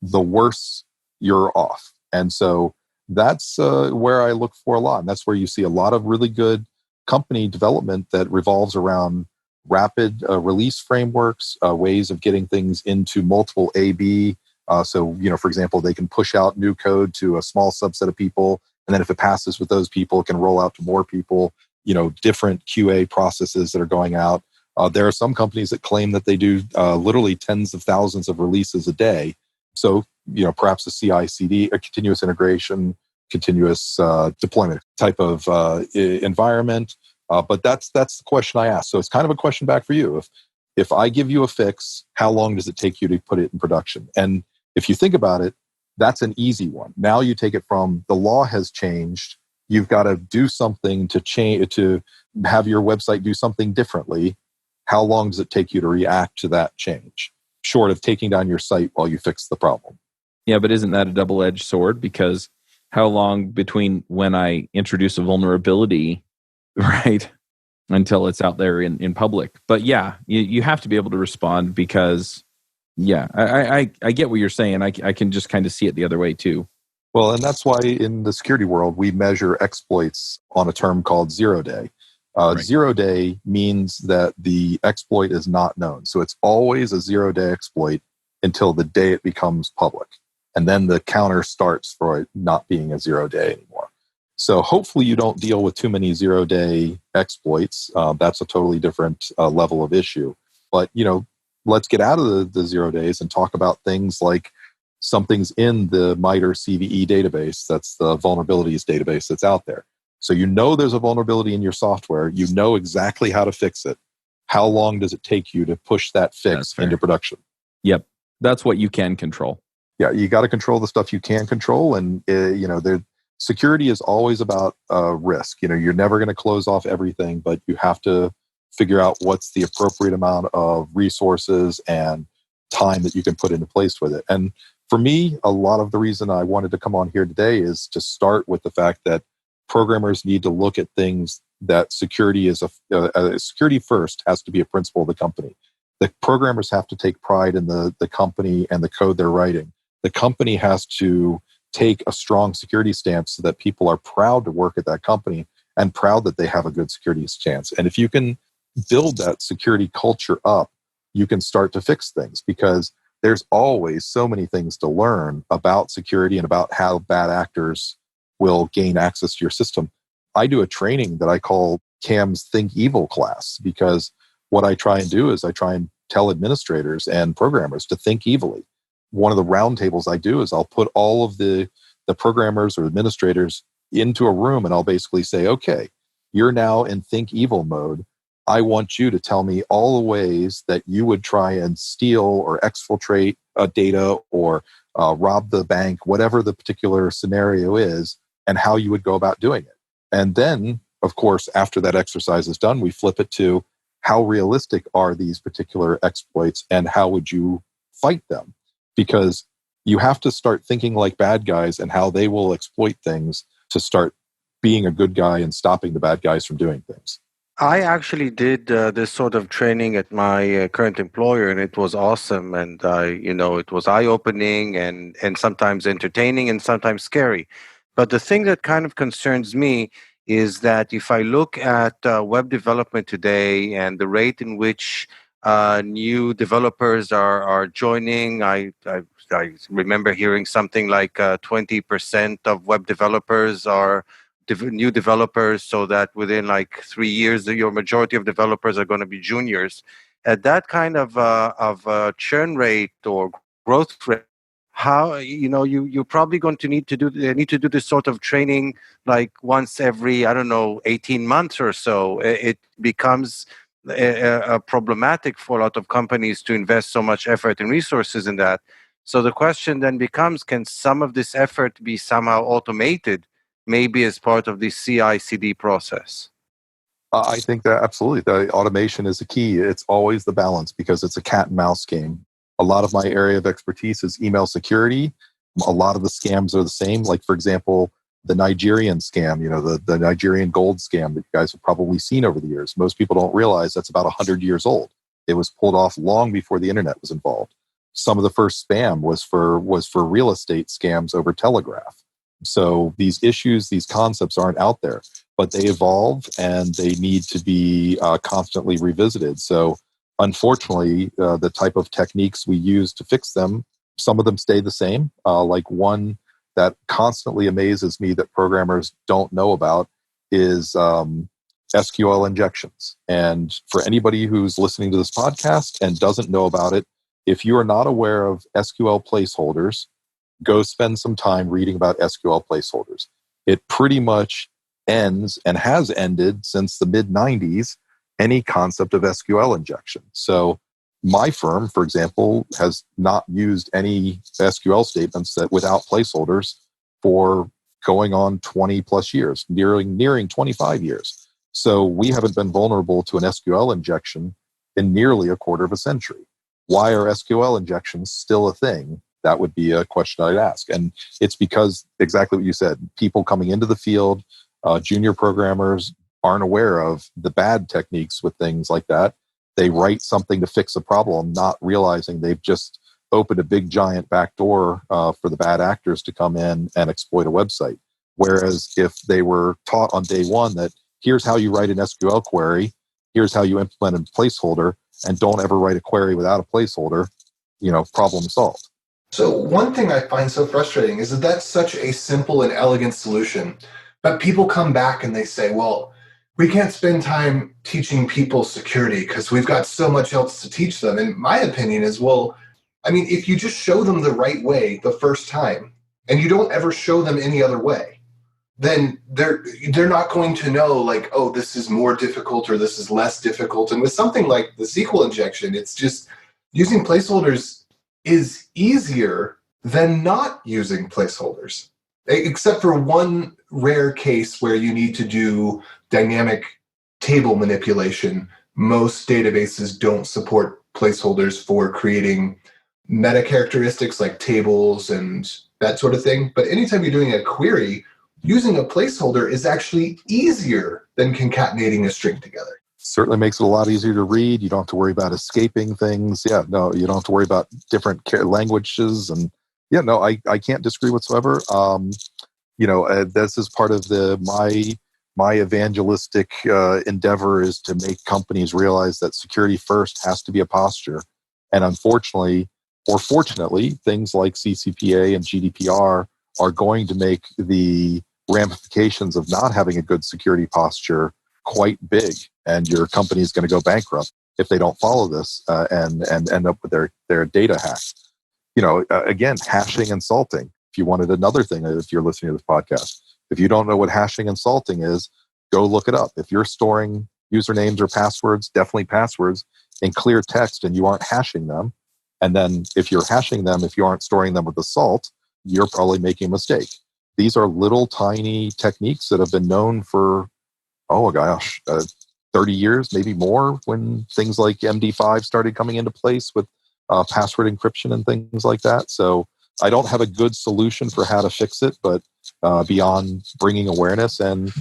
Speaker 6: the worse you're off. And so that's where I look for a lot. And that's where you see a lot of really good company development that revolves around rapid release frameworks, ways of getting things into multiple A/B. So, for example, they can push out new code to a small subset of people. And then if it passes with those people, it can roll out to more people, different QA processes that are going out. There are some companies that claim that they do literally tens of thousands of releases a day. So, perhaps a CI/CD, a continuous integration, continuous deployment type of environment. But that's the question I ask. So it's kind of a question back for you. If I give you a fix, how long does it take you to put it in production? And if you think about it, that's an easy one. Now you take it from the law has changed. You've got to do something to change, to have your website do something differently. How long does it take you to react to that change? Short of taking down your site while you fix the problem.
Speaker 1: Yeah, but isn't that a double-edged sword? Because how long between when I introduce a vulnerability, right, until it's out there in public? But yeah, you have to be able to respond because, I get what you're saying. I can just kind of see it the other way too.
Speaker 6: Well, and that's why in the security world, we measure exploits on a term called 0 day. Right. 0 day means that the exploit is not known. So it's always a 0 day exploit until the day it becomes public. And then the counter starts for it not being a 0 day anymore. So hopefully you don't deal with too many 0 day exploits. That's a totally different level of issue. But, let's get out of the 0 days and talk about things like something's in the MITRE CVE database. That's the vulnerabilities database that's out there. So there's a vulnerability in your software. You know exactly how to fix it. How long does it take you to push that fix into production?
Speaker 1: Yep. That's what you can control.
Speaker 6: Yeah, you got to control the stuff you can control. And, security is always about risk. You're never going to close off everything, but you have to figure out what's the appropriate amount of resources and time that you can put into place with it. And for me, a lot of the reason I wanted to come on here today is to start with the fact that programmers need to look at things that security is security first has to be a principle of the company. The programmers have to take pride in the company and the code they're writing. The company has to take a strong security stance so that people are proud to work at that company and proud that they have a good security stance. And if you can build that security culture up, you can start to fix things, because there's always so many things to learn about security and about how bad actors will gain access to your system. I do a training that I call CAM's Think Evil class, because what I try and do is I try and tell administrators and programmers to think evilly. One of the roundtables I do is I'll put all of the programmers or administrators into a room, and I'll basically say, okay, you're now in think evil mode. I want you to tell me all the ways that you would try and steal or exfiltrate data or rob the bank, whatever the particular scenario is, and how you would go about doing it. And then, of course, after that exercise is done, we flip it to how realistic are these particular exploits and how would you fight them? Because you have to start thinking like bad guys and how they will exploit things to start being a good guy and stopping the bad guys from doing things.
Speaker 3: I actually did this sort of training at my current employer, and it was awesome. And it was eye-opening and sometimes entertaining and sometimes scary. But the thing that kind of concerns me is that if I look at web development today and the rate in which new developers are joining, I remember hearing something like 20% of web developers are new developers, so that within like 3 years, your majority of developers are going to be juniors. At that kind of churn rate or growth rate, how you're probably going to need to do this sort of training like once every 18 months or so. It becomes problematic for a lot of companies to invest so much effort and resources in that. So the question then becomes, can some of this effort be somehow automated, maybe as part of the CI/CD process?
Speaker 6: I think that absolutely. The automation is the key. It's always the balance, because it's a cat and mouse game. A lot of my area of expertise is email security. A lot of the scams are the same. Like, for example, the Nigerian scam, the Nigerian gold scam that you guys have probably seen over the years. Most people don't realize that's about 100 years old. It was pulled off long before the internet was involved. Some of the first spam was for real estate scams over telegraph. So these issues, these concepts aren't out there, but they evolve and they need to be constantly revisited. So unfortunately, the type of techniques we use to fix them, some of them stay the same. Like one that constantly amazes me that programmers don't know about is SQL injections. And for anybody who's listening to this podcast and doesn't know about it, if you are not aware of SQL placeholders, go spend some time reading about SQL placeholders. It pretty much ends and has ended since the mid-90s any concept of SQL injection. So my firm, for example, has not used any SQL statements that without placeholders for going on 20 plus years, nearing 25 years. So we haven't been vulnerable to an SQL injection in nearly a quarter of a century. Why are SQL injections still a thing? That would be a question I'd ask. And it's because exactly what you said, people coming into the field, junior programmers aren't aware of the bad techniques with things like that. They write something to fix a problem, not realizing they've just opened a big giant backdoor for the bad actors to come in and exploit a website. Whereas if they were taught on day one that here's how you write an SQL query, here's how you implement a placeholder, and don't ever write a query without a placeholder, problem solved.
Speaker 5: So one thing I find so frustrating is that that's such a simple and elegant solution. But people come back and they say, well, we can't spend time teaching people security because we've got so much else to teach them. And my opinion is, if you just show them the right way the first time and you don't ever show them any other way, then they're not going to know like, oh, this is more difficult or this is less difficult. And with something like the SQL injection, it's just using placeholders is easier than not using placeholders, except for one rare case where you need to do dynamic table manipulation. Most databases don't support placeholders for creating meta characteristics like tables and that sort of thing. But anytime you're doing a query, using a placeholder is actually easier than concatenating a string together.
Speaker 6: Certainly makes it a lot easier to read. You don't have to worry about escaping things. Yeah, no, you don't have to worry about different languages. And yeah, no, I can't disagree whatsoever. This is part of my evangelistic endeavor is to make companies realize that security first has to be a posture. And unfortunately, or fortunately, things like CCPA and GDPR are going to make the ramifications of not having a good security posture quite big. And your company is going to go bankrupt if they don't follow this and end up with their data hacked. Again, hashing and salting. If you wanted another thing, if you're listening to this podcast, if you don't know what hashing and salting is, go look it up. If you're storing usernames or passwords, definitely passwords, in clear text and you aren't hashing them, and then if you're hashing them, if you aren't storing them with a salt, you're probably making a mistake. These are little tiny techniques that have been known for, 30 years, maybe more, when things like MD5 started coming into place with password encryption and things like that. So I don't have a good solution for how to fix it, but beyond bringing awareness and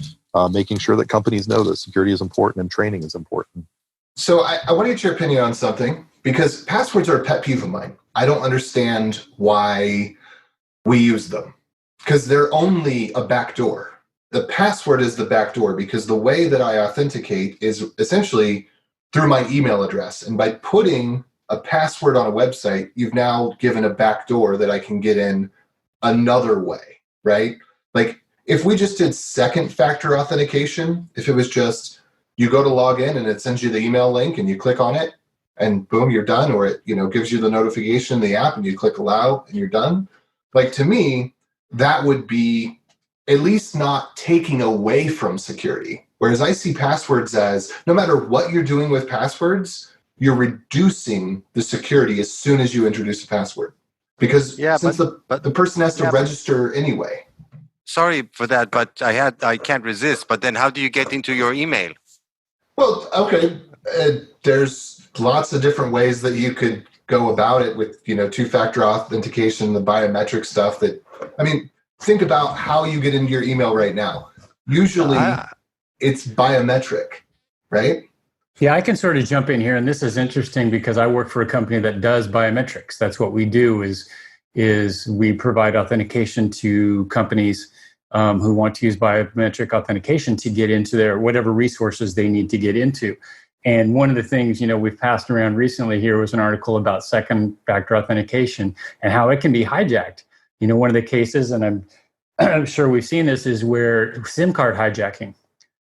Speaker 6: making sure that companies know that security is important and training is important.
Speaker 5: So I want to get your opinion on something, because passwords are a pet peeve of mine. I don't understand why we use them, because they're only a backdoor. The password is the backdoor, because the way that I authenticate is essentially through my email address. And by putting a password on a website, you've now given a backdoor that I can get in another way, right? Like if we just did second factor authentication, if it was just you go to log in and it sends you the email link and you click on it and boom, you're done, or it gives you the notification in the app and you click allow and you're done. Like to me, that would be at least not taking away from security. Whereas I see passwords as no matter what you're doing with passwords, you're reducing the security as soon as you introduce a password. Because the person has to register anyway.
Speaker 3: Sorry for that, but I can't resist. But then how do you get into your email?
Speaker 5: Well, okay. There's lots of different ways that you could go about it with, two-factor authentication, the biometric stuff think about how you get into your email right now. Usually it's biometric, right?
Speaker 2: Yeah, I can sort of jump in here, and this is interesting because I work for a company that does biometrics. That's what we do is we provide authentication to companies who want to use biometric authentication to get into their whatever resources they need to get into. And one of the things, we've passed around recently here was an article about second factor authentication and how it can be hijacked. One of the cases, and I'm sure we've seen this, is where SIM card hijacking,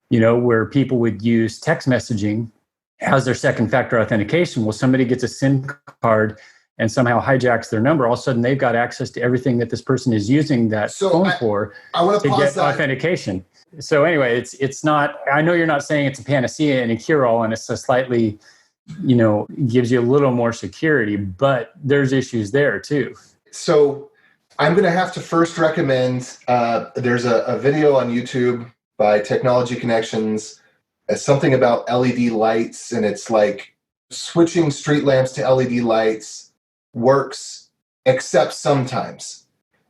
Speaker 2: where people would use text messaging as their second factor authentication. Well, somebody gets a SIM card and somehow hijacks their number. All of a sudden, they've got access to everything that this person is using that phone for to get authentication. So anyway, it's not, I know you're not saying it's a panacea and a cure-all, and it's a slightly, gives you a little more security, but there's issues there too.
Speaker 5: So I'm going to have to first recommend, there's a video on YouTube by Technology Connections, something about LED lights, and it's like switching street lamps to LED lights works, except sometimes.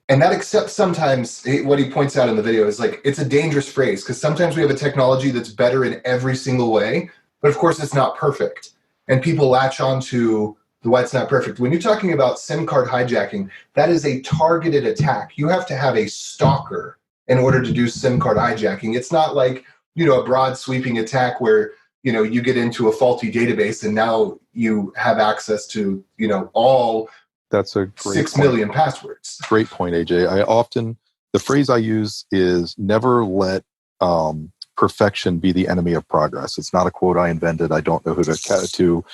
Speaker 5: And that except sometimes, what he points out in the video is like, it's a dangerous phrase, because sometimes we have a technology that's better in every single way, but of course it's not perfect. And people latch on to why it's not perfect. When you're talking about SIM card hijacking, that is a targeted attack. You have to have a stalker in order to do SIM card hijacking. It's not like, a broad sweeping attack where, you get into a faulty database and now you have access to, all
Speaker 6: that's a great
Speaker 5: 6 million passwords.
Speaker 6: Great point, AJ. The phrase I use is never let perfection be the enemy of progress. It's not a quote I invented. I don't know who to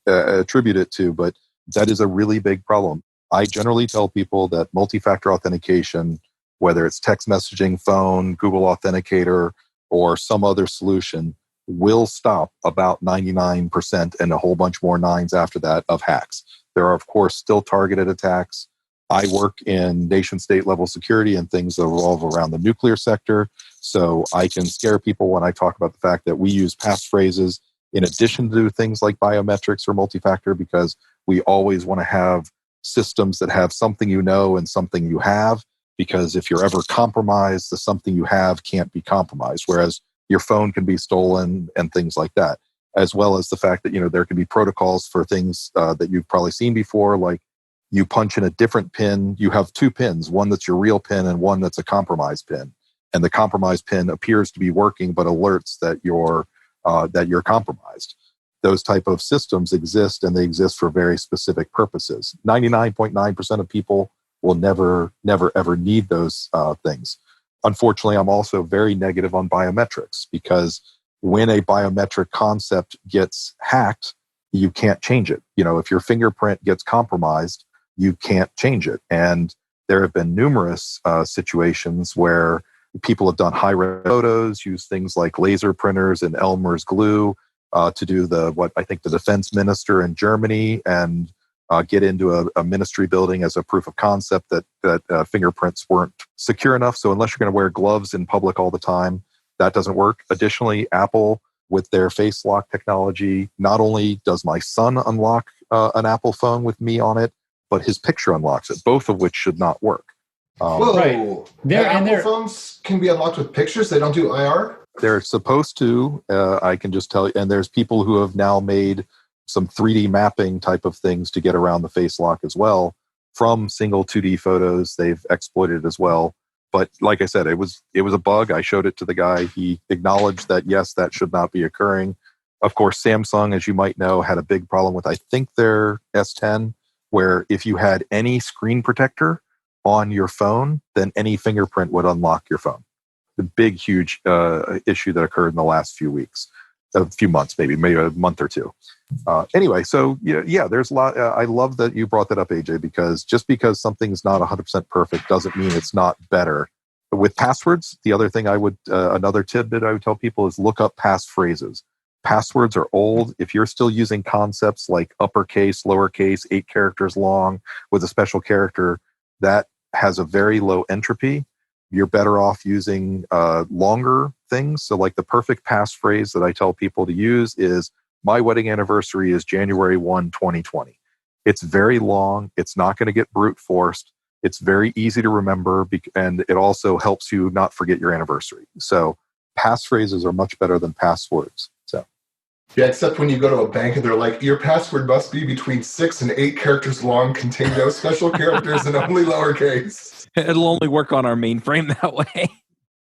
Speaker 6: attribute it to, but that is a really big problem. I generally tell people that multi-factor authentication, whether it's text messaging, phone, Google Authenticator, or some other solution, will stop about 99% and a whole bunch more nines after that of hacks. There are, of course, still targeted attacks. I work in nation-state level security and things that revolve around the nuclear sector. So I can scare people when I talk about the fact that we use passphrases in addition to things like biometrics or multi-factor, because we always want to have systems that have something and something you have, because if you're ever compromised, the something you have can't be compromised, whereas your phone can be stolen and things like that. as well as the fact that, there can be protocols for things that you've probably seen before, like you punch in a different pin. You have two pins, one that's your real pin and one that's a compromised pin. And the compromised pin appears to be working, but alerts that you're compromised. Those type of systems exist, and they exist for very specific purposes. 99.9% of people will never, ever need those things. Unfortunately, I'm also very negative on biometrics, because when a biometric concept gets hacked, you can't change it. If your fingerprint gets compromised, you can't change it. And there have been numerous situations where people have done high-res photos, use things like laser printers and Elmer's glue to do what I think the defense minister in Germany, and get into a ministry building as a proof of concept that fingerprints weren't secure enough. So unless you're going to wear gloves in public all the time, that doesn't work. Additionally, Apple, with their face lock technology, not only does my son unlock an Apple phone with me on it, but his picture unlocks it, both of which should not work.
Speaker 5: Whoa.
Speaker 2: Right.
Speaker 5: Apple phones can be unlocked with pictures? They don't do IR?
Speaker 6: They're supposed to, I can just tell you. And there's people who have now made some 3D mapping type of things to get around the face lock as well. From single 2D photos, they've exploited it as well. But like I said, it was a bug. I showed it to the guy. He acknowledged that, yes, that should not be occurring. Of course, Samsung, as you might know, had a big problem with, I think, their S10, where if you had any screen protector on your phone, then any fingerprint would unlock your phone. The big, huge issue that occurred in the last few months, maybe a month or two. Anyway, so yeah, there's a lot. I love that you brought that up, AJ, because just because something's not 100% perfect doesn't mean it's not better. With passwords, the other thing another tidbit I would tell people is look up passphrases. Passwords are old. If you're still using concepts like uppercase, lowercase, 8 characters long with a special character, that has a very low entropy. You're better off using longer things. So like the perfect passphrase that I tell people to use is, my wedding anniversary is January 1, 2020. It's very long. It's not going to get brute forced. It's very easy to remember, and it also helps you not forget your anniversary. So passphrases are much better than passwords. So.
Speaker 5: Yeah, except when you go to a bank and they're like, your password must be between 6 and 8 characters long, contain no special characters, and only lowercase.
Speaker 1: It'll only work on our mainframe that way.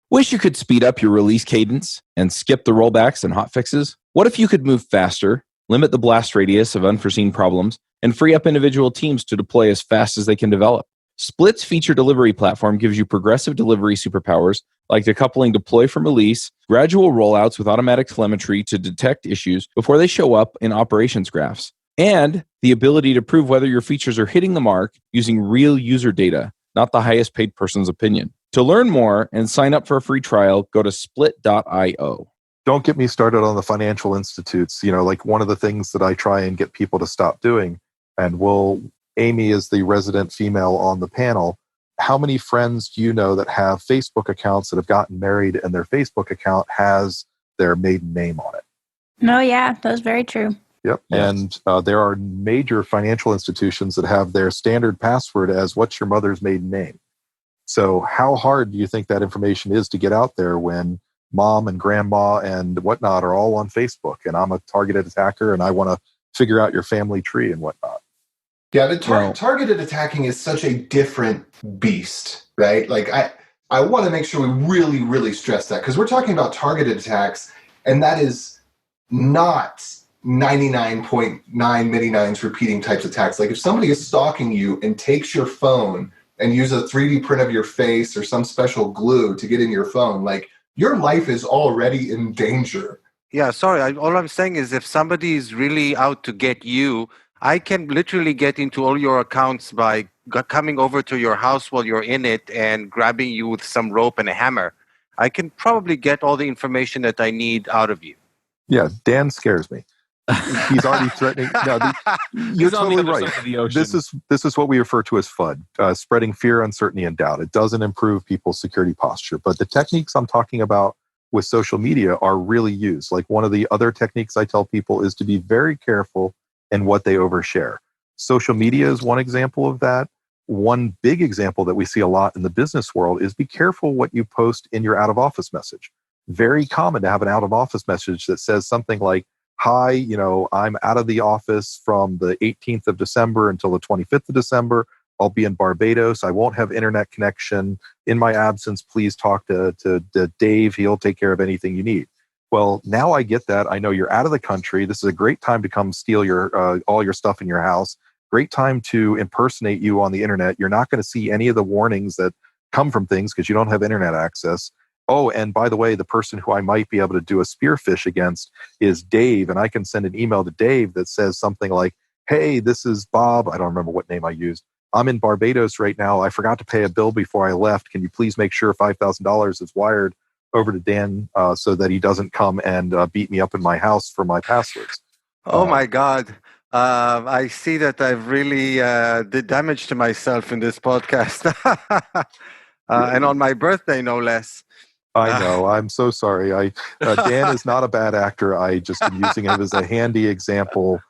Speaker 1: Wish you could speed up your release cadence and skip the rollbacks and hotfixes? What if you could move faster, limit the blast radius of unforeseen problems, and free up individual teams to deploy as fast as they can develop? Split's feature delivery platform gives you progressive delivery superpowers like decoupling deploy from release, gradual rollouts with automatic telemetry to detect issues before they show up in operations graphs, and the ability to prove whether your features are hitting the mark using real user data, not the highest paid person's opinion. To learn more and sign up for a free trial, go to split.io.
Speaker 6: Don't get me started on the financial institutes. Like one of the things that I try and get people to stop doing, and Aimee is the resident female on the panel. How many friends do you know that have Facebook accounts that have gotten married and their Facebook account has their maiden name on it?
Speaker 4: No, yeah, that's very true.
Speaker 6: Yep. Yes. And there are major financial institutions that have their standard password as what's your mother's maiden name. So how hard do you think that information is to get out there when mom and grandma and whatnot are all on Facebook, and I'm a targeted attacker and I want to figure out your family tree and whatnot?
Speaker 5: Yeah, but targeted attacking is such a different beast, right? Like I want to make sure we really, really stress that, because we're talking about targeted attacks, and that is not 99.9 many nines repeating types of attacks. Like if somebody is stalking you and takes your phone and use a 3D print of your face or some special glue to get in your phone, like your life is already in danger.
Speaker 3: Yeah, sorry. All I'm saying is if somebody is really out to get you, I can literally get into all your accounts by coming over to your house while you're in it and grabbing you with some rope and a hammer. I can probably get all the information that I need out of you.
Speaker 6: Yeah, Dan scares me. He's already threatening. No, you're totally right. This is what we refer to as FUD, spreading fear, uncertainty, and doubt. It doesn't improve people's security posture. But the techniques I'm talking about with social media are really used. Like one of the other techniques I tell people is to be very careful in what they overshare. Social media is one example of that. One big example that we see a lot in the business world is be careful what you post in your out of office message. Very common to have an out of office message that says something like, hi, I'm out of the office from the 18th of December until the 25th of December. I'll be in Barbados. I won't have internet connection. In my absence, please talk to Dave. He'll take care of anything you need. Well, now I get that. I know you're out of the country. This is a great time to come steal your all your stuff in your house. Great time to impersonate you on the internet. You're not going to see any of the warnings that come from things because you don't have internet access. Oh, and by the way, the person who I might be able to do a spearfish against is Dave. And I can send an email to Dave that says something like, hey, this is Bob. I don't remember what name I used. I'm in Barbados right now. I forgot to pay a bill before I left. Can you please make sure $5,000 is wired over to Dan so that he doesn't come and beat me up in my house for my passwords?
Speaker 3: Oh my God. I see that I've really did damage to myself in this podcast. And on my birthday, no less.
Speaker 6: I know. I'm so sorry. Dan is not a bad actor. I just am using him as a handy example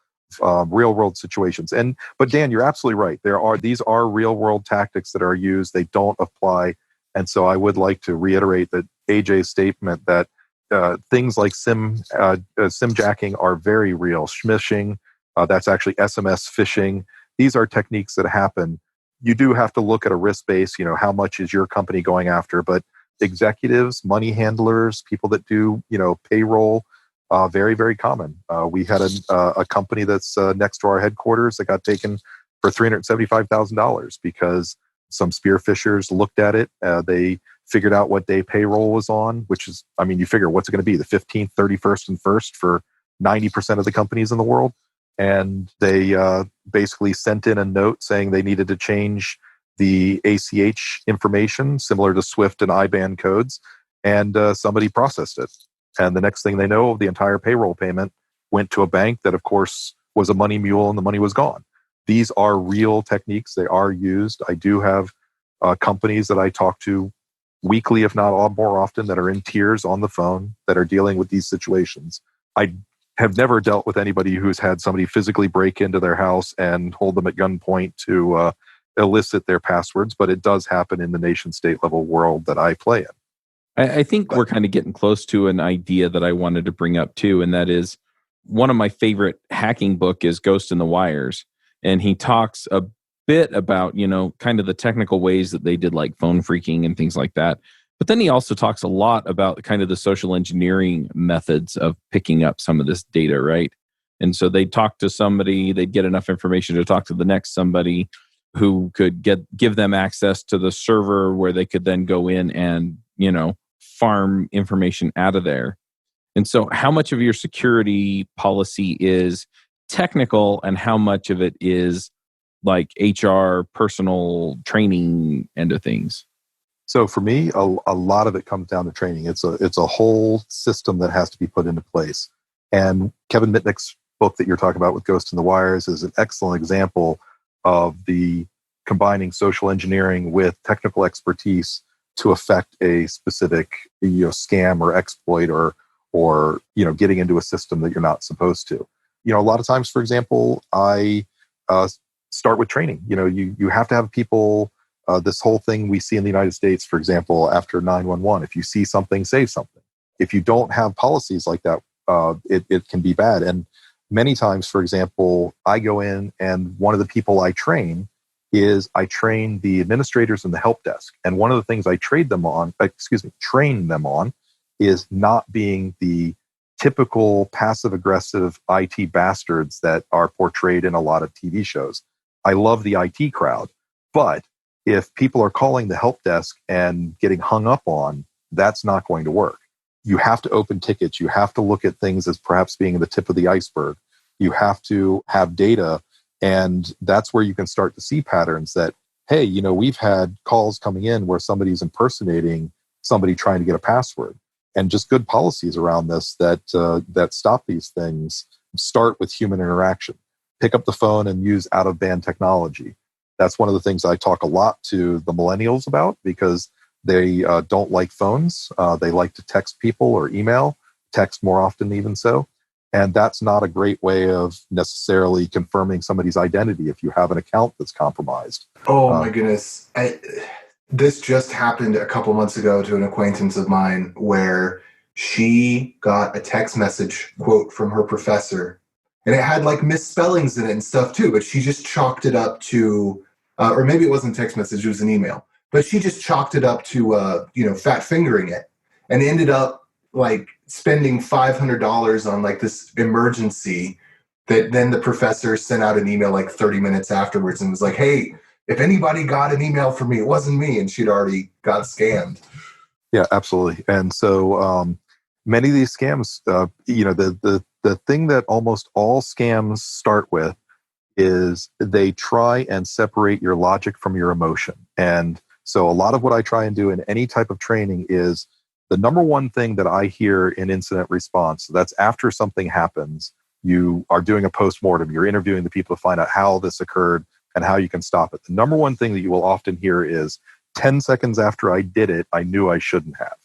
Speaker 6: of real world situations. But Dan, you're absolutely right. These are real world tactics that are used. They don't apply. And so I would like to reiterate that AJ's statement that things like sim jacking are very real. Smishing, that's actually SMS phishing. These are techniques that happen. You do have to look at a risk base. How much is your company going after? But executives, money handlers, people that do payroll, very, very common. We had a company that's next to our headquarters that got taken for $375,000 because some spearfishers looked at it. They figured out what day payroll was on, which is, you figure what's it going to be, the 15th, 31st, and 1st for 90% of the companies in the world. And they basically sent in a note saying they needed to change the ACH information, similar to SWIFT and IBAN codes, and somebody processed it. And the next thing they know, the entire payroll payment went to a bank that, of course, was a money mule and the money was gone. These are real techniques. They are used. I do have companies that I talk to weekly, if not more often, that are in tears on the phone that are dealing with these situations. I have never dealt with anybody who's had somebody physically break into their house and hold them at gunpoint to elicit their passwords, but it does happen in the nation state level world that I play in.
Speaker 1: I think we're kind of getting close to an idea that I wanted to bring up too, and that is one of my favorite hacking book is Ghost in the Wires. And he talks a bit about, kind of the technical ways that they did like phone phreaking and things like that. But then he also talks a lot about kind of the social engineering methods of picking up some of this data, right? And so they'd talk to somebody, they'd get enough information to talk to the next somebody who could give them access to the server where they could then go in and, farm information out of there. And so how much of your security policy is technical and how much of it is like HR, personal training end of things?
Speaker 6: So for me, a lot of it comes down to training. It's a whole system that has to be put into place. And Kevin Mitnick's book that you're talking about with Ghost in the Wires is an excellent example of the combining social engineering with technical expertise to affect a specific scam or exploit or getting into a system that you're not supposed to. A lot of times, for example, I start with training. You have to have people. This whole thing we see in the United States, for example, after 911, if you see something, say something. If you don't have policies like that, it can be bad. And many times, for example, I go in and one of the people I train the administrators in the help desk. And one of the things I train them on is not being the typical passive-aggressive IT bastards that are portrayed in a lot of TV shows. I love the IT crowd, but if people are calling the help desk and getting hung up on, that's not going to work. You have to open tickets. You have to look at things as perhaps being the tip of the iceberg. You have to have data, and that's where you can start to see patterns that, hey, we've had calls coming in where somebody's impersonating somebody trying to get a password. And just good policies around this that stop these things start with human interaction. Pick up the phone and use out-of-band technology. That's one of the things I talk a lot to the millennials about because they don't like phones. They like to text people or email, text more often even so. And that's not a great way of necessarily confirming somebody's identity if you have an account that's compromised.
Speaker 5: Oh my goodness. This just happened a couple months ago to an acquaintance of mine where she got a text message quote from her professor, and it had like misspellings in it and stuff too, but she just chalked it up to, or maybe it wasn't a text message, it was an email, but she just chalked it up to, fat fingering it, and ended up like spending $500 on like this emergency that then the professor sent out an email like 30 minutes afterwards and was like, hey, if anybody got an email from me, it wasn't me. And she'd already got scammed.
Speaker 6: Yeah, absolutely. And so many of these scams, the thing that almost all scams start with is they try and separate your logic from your emotion. And so a lot of what I try and do in any type of training is the number one thing that I hear in incident response. So that's after something happens, you are doing a postmortem, you're interviewing the people to find out how this occurred and how you can stop it. The number one thing that you will often hear is 10 seconds after I did it, I knew I shouldn't have.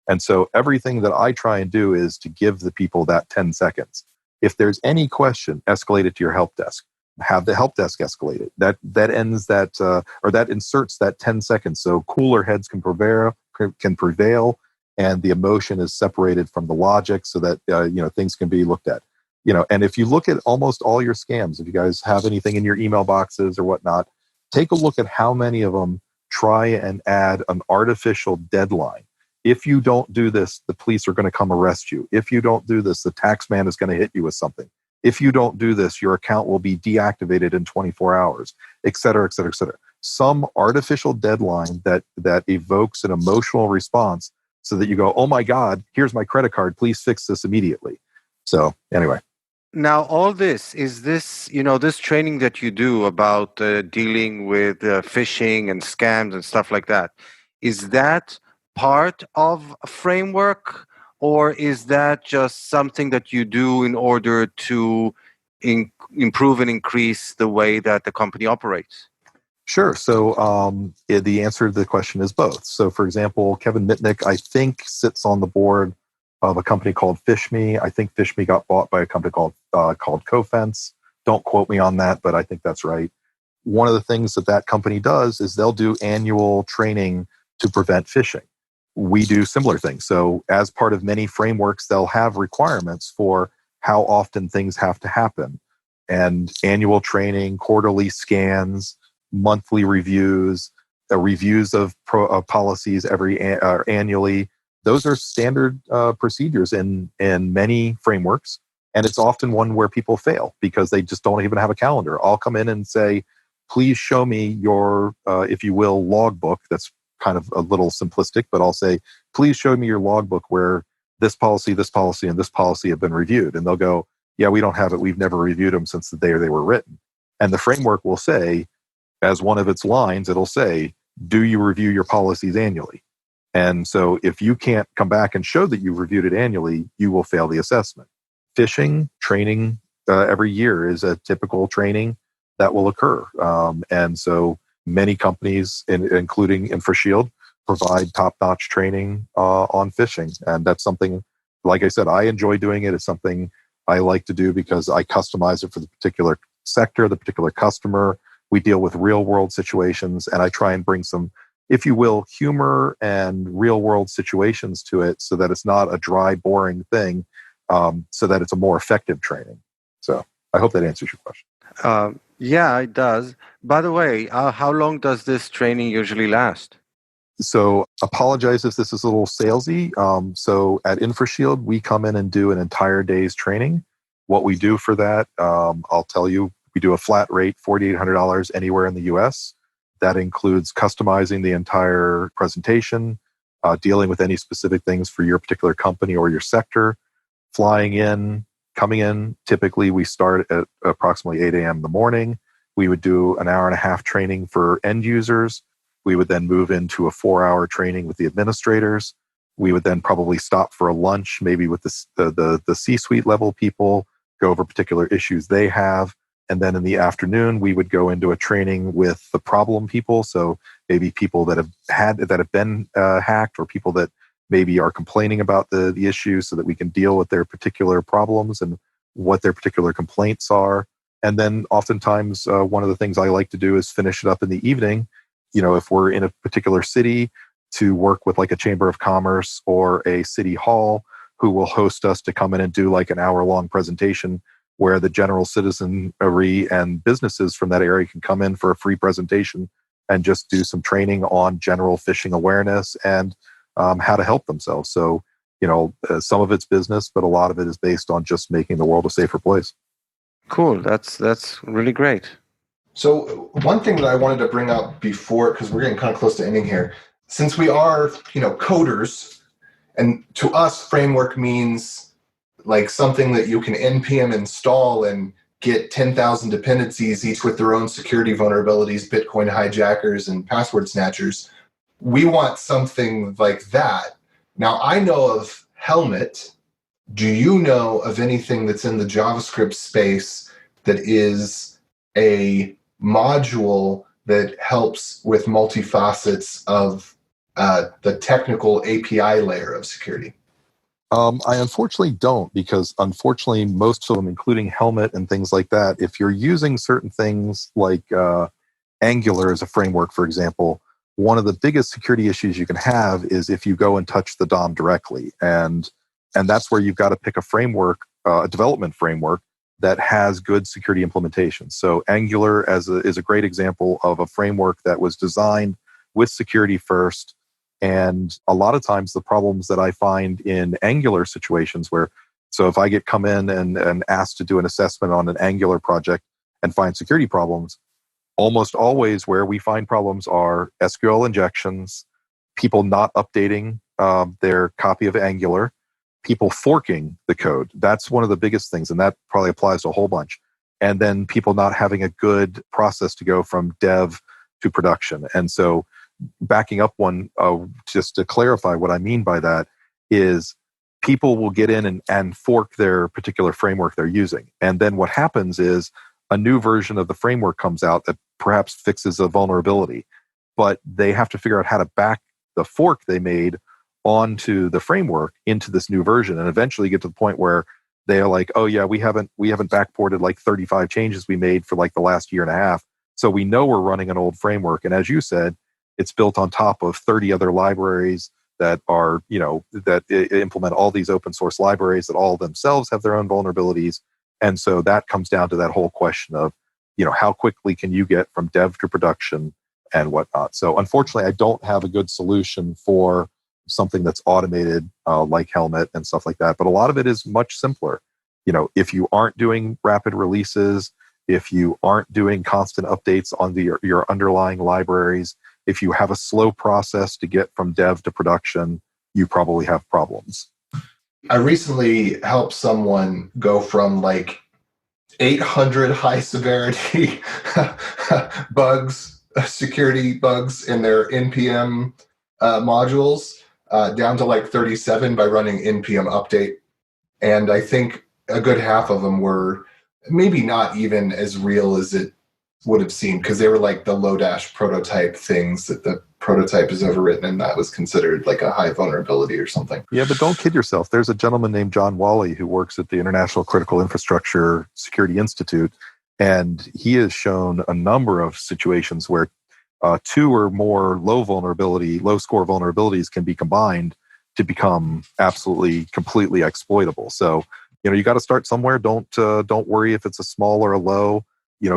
Speaker 6: And so everything that I try and do is to give the people that 10 seconds. If there's any question, escalate it to your help desk. Have the help desk escalate it. That ends that, or that inserts that 10 seconds. So cooler heads can prevail, and the emotion is separated from the logic, so that things can be looked at. And if you look at almost all your scams, if you guys have anything in your email boxes or whatnot, take a look at how many of them try and add an artificial deadline. If you don't do this, the police are going to come arrest you. If you don't do this, the tax man is going to hit you with something. If you don't do this, your account will be deactivated in 24 hours, et cetera, et cetera, et cetera. Some artificial deadline that evokes an emotional response so that you go, oh my God, here's my credit card. Please fix this immediately. So anyway.
Speaker 3: Now, all this, is this, this training that you do about dealing with phishing and scams and stuff like that, is that part of a framework, or is that just something that you do in order to improve and increase the way that the company operates?
Speaker 6: Sure. So the answer to the question is both. So for example, Kevin Mitnick, I think, sits on the board of a company called FishMe. I think FishMe got bought by a company called Cofense. Don't quote me on that, but I think that's right. One of the things that company does is they'll do annual training to prevent phishing. We do similar things. So as part of many frameworks, they'll have requirements for how often things have to happen. And annual training, quarterly scans, monthly reviews, reviews of policies annually. Those are standard procedures in many frameworks. And it's often one where people fail because they just don't even have a calendar. I'll come in and say, please show me your, if you will, logbook. That's kind of a little simplistic, but I'll say, please show me your logbook where this policy, and this policy have been reviewed. And they'll go, yeah, we don't have it. We've never reviewed them since the day they were written. And the framework will say, as one of its lines, it'll say, do you review your policies annually? And so if you can't come back and show that you've reviewed it annually, you will fail the assessment. Phishing training every year is a typical training that will occur. And so many companies, including InfoShield, provide top-notch training on phishing. And that's something, like I said, I enjoy doing it. It's something I like to do because I customize it for the particular sector, the particular customer. We deal with real-world situations, and I try and bring some, if you will, humor and real-world situations to it so that it's not a dry, boring thing, so that it's a more effective training. So I hope that answers your question.
Speaker 3: Yeah, it does. By the way, how long does this training usually last?
Speaker 6: So apologize if this is a little salesy. So at InfoShield, we come in and do an entire day's training. What we do for that, I'll tell you, we do a flat rate, $4,800 anywhere in the US. That includes customizing the entire presentation, dealing with any specific things for your particular company or your sector, flying in, coming in. Typically, we start at approximately 8 a.m. in the morning. We would do an hour and a half training for end users. We would then move into a 4-hour training with the administrators. We would then probably stop for a lunch, maybe with the C-suite level people, go over particular issues they have. And then in the afternoon, we would go into a training with the problem people. So maybe people that have been hacked, or people that maybe are complaining about the issue, so that we can deal with their particular problems and what their particular complaints are. And then oftentimes, one of the things I like to do is finish it up in the evening. If we're in a particular city, to work with like a chamber of commerce or a city hall who will host us to come in and do like an hour-long presentation where the general citizenry and businesses from that area can come in for a free presentation and just do some training on general phishing awareness and how to help themselves. So, some of it's business, but a lot of it is based on just making the world a safer place.
Speaker 3: Cool. That's really great.
Speaker 5: So one thing that I wanted to bring up before, because we're getting kind of close to ending here, since we are, coders, and to us, framework means like something that you can npm install and get 10,000 dependencies, each with their own security vulnerabilities, Bitcoin hijackers, and password snatchers. We want something like that. Now, I know of Helmet. Do you know of anything that's in the JavaScript space that is a module that helps with multifacets of the technical API layer of security?
Speaker 6: I unfortunately don't, because unfortunately most of them, including Helmet and things like that, if you're using certain things like Angular as a framework, for example, one of the biggest security issues you can have is if you go and touch the DOM directly. And that's where you've got to pick a framework, a development framework that has good security implementation. So Angular is a great example of a framework that was designed with security first. And a lot of times the problems that I find in Angular situations so if I get come in and asked to do an assessment on an Angular project and find security problems, almost always where we find problems are SQL injections, people not updating their copy of Angular, people forking the code. That's one of the biggest things, and that probably applies to a whole bunch. And then people not having a good process to go from dev to production. And so backing up one, just to clarify what I mean by that, is people will get in and fork their particular framework they're using. And then what happens is a new version of the framework comes out that perhaps fixes a vulnerability, but they have to figure out how to back the fork they made onto the framework into this new version, and eventually get to the point where they are like, oh yeah, we haven't backported like 35 changes we made for like the last year and a half. So we know we're running an old framework. And as you said, it's built on top of 30 other libraries that are, that implement all these open source libraries that all themselves have their own vulnerabilities. And so that comes down to that whole question of, how quickly can you get from dev to production and whatnot. So unfortunately, I don't have a good solution for something that's automated like Helmet and stuff like that. But a lot of it is much simpler. If you aren't doing rapid releases, if you aren't doing constant updates on your underlying libraries, if you have a slow process to get from dev to production, you probably have problems.
Speaker 5: I recently helped someone go from like 800 high severity bugs, security bugs in their NPM modules down to like 37 by running NPM update. And I think a good half of them were maybe not even as real as it would have seemed, because they were like the Lodash prototype things that the prototype is overwritten and that was considered like a high vulnerability or something.
Speaker 6: Yeah, but don't kid yourself. There's a gentleman named John Wally who works at the International Critical Infrastructure Security Institute, and he has shown a number of situations where two or more low score vulnerabilities can be combined to become absolutely, completely exploitable. So, you got to start somewhere. Don't worry if it's a small or a low.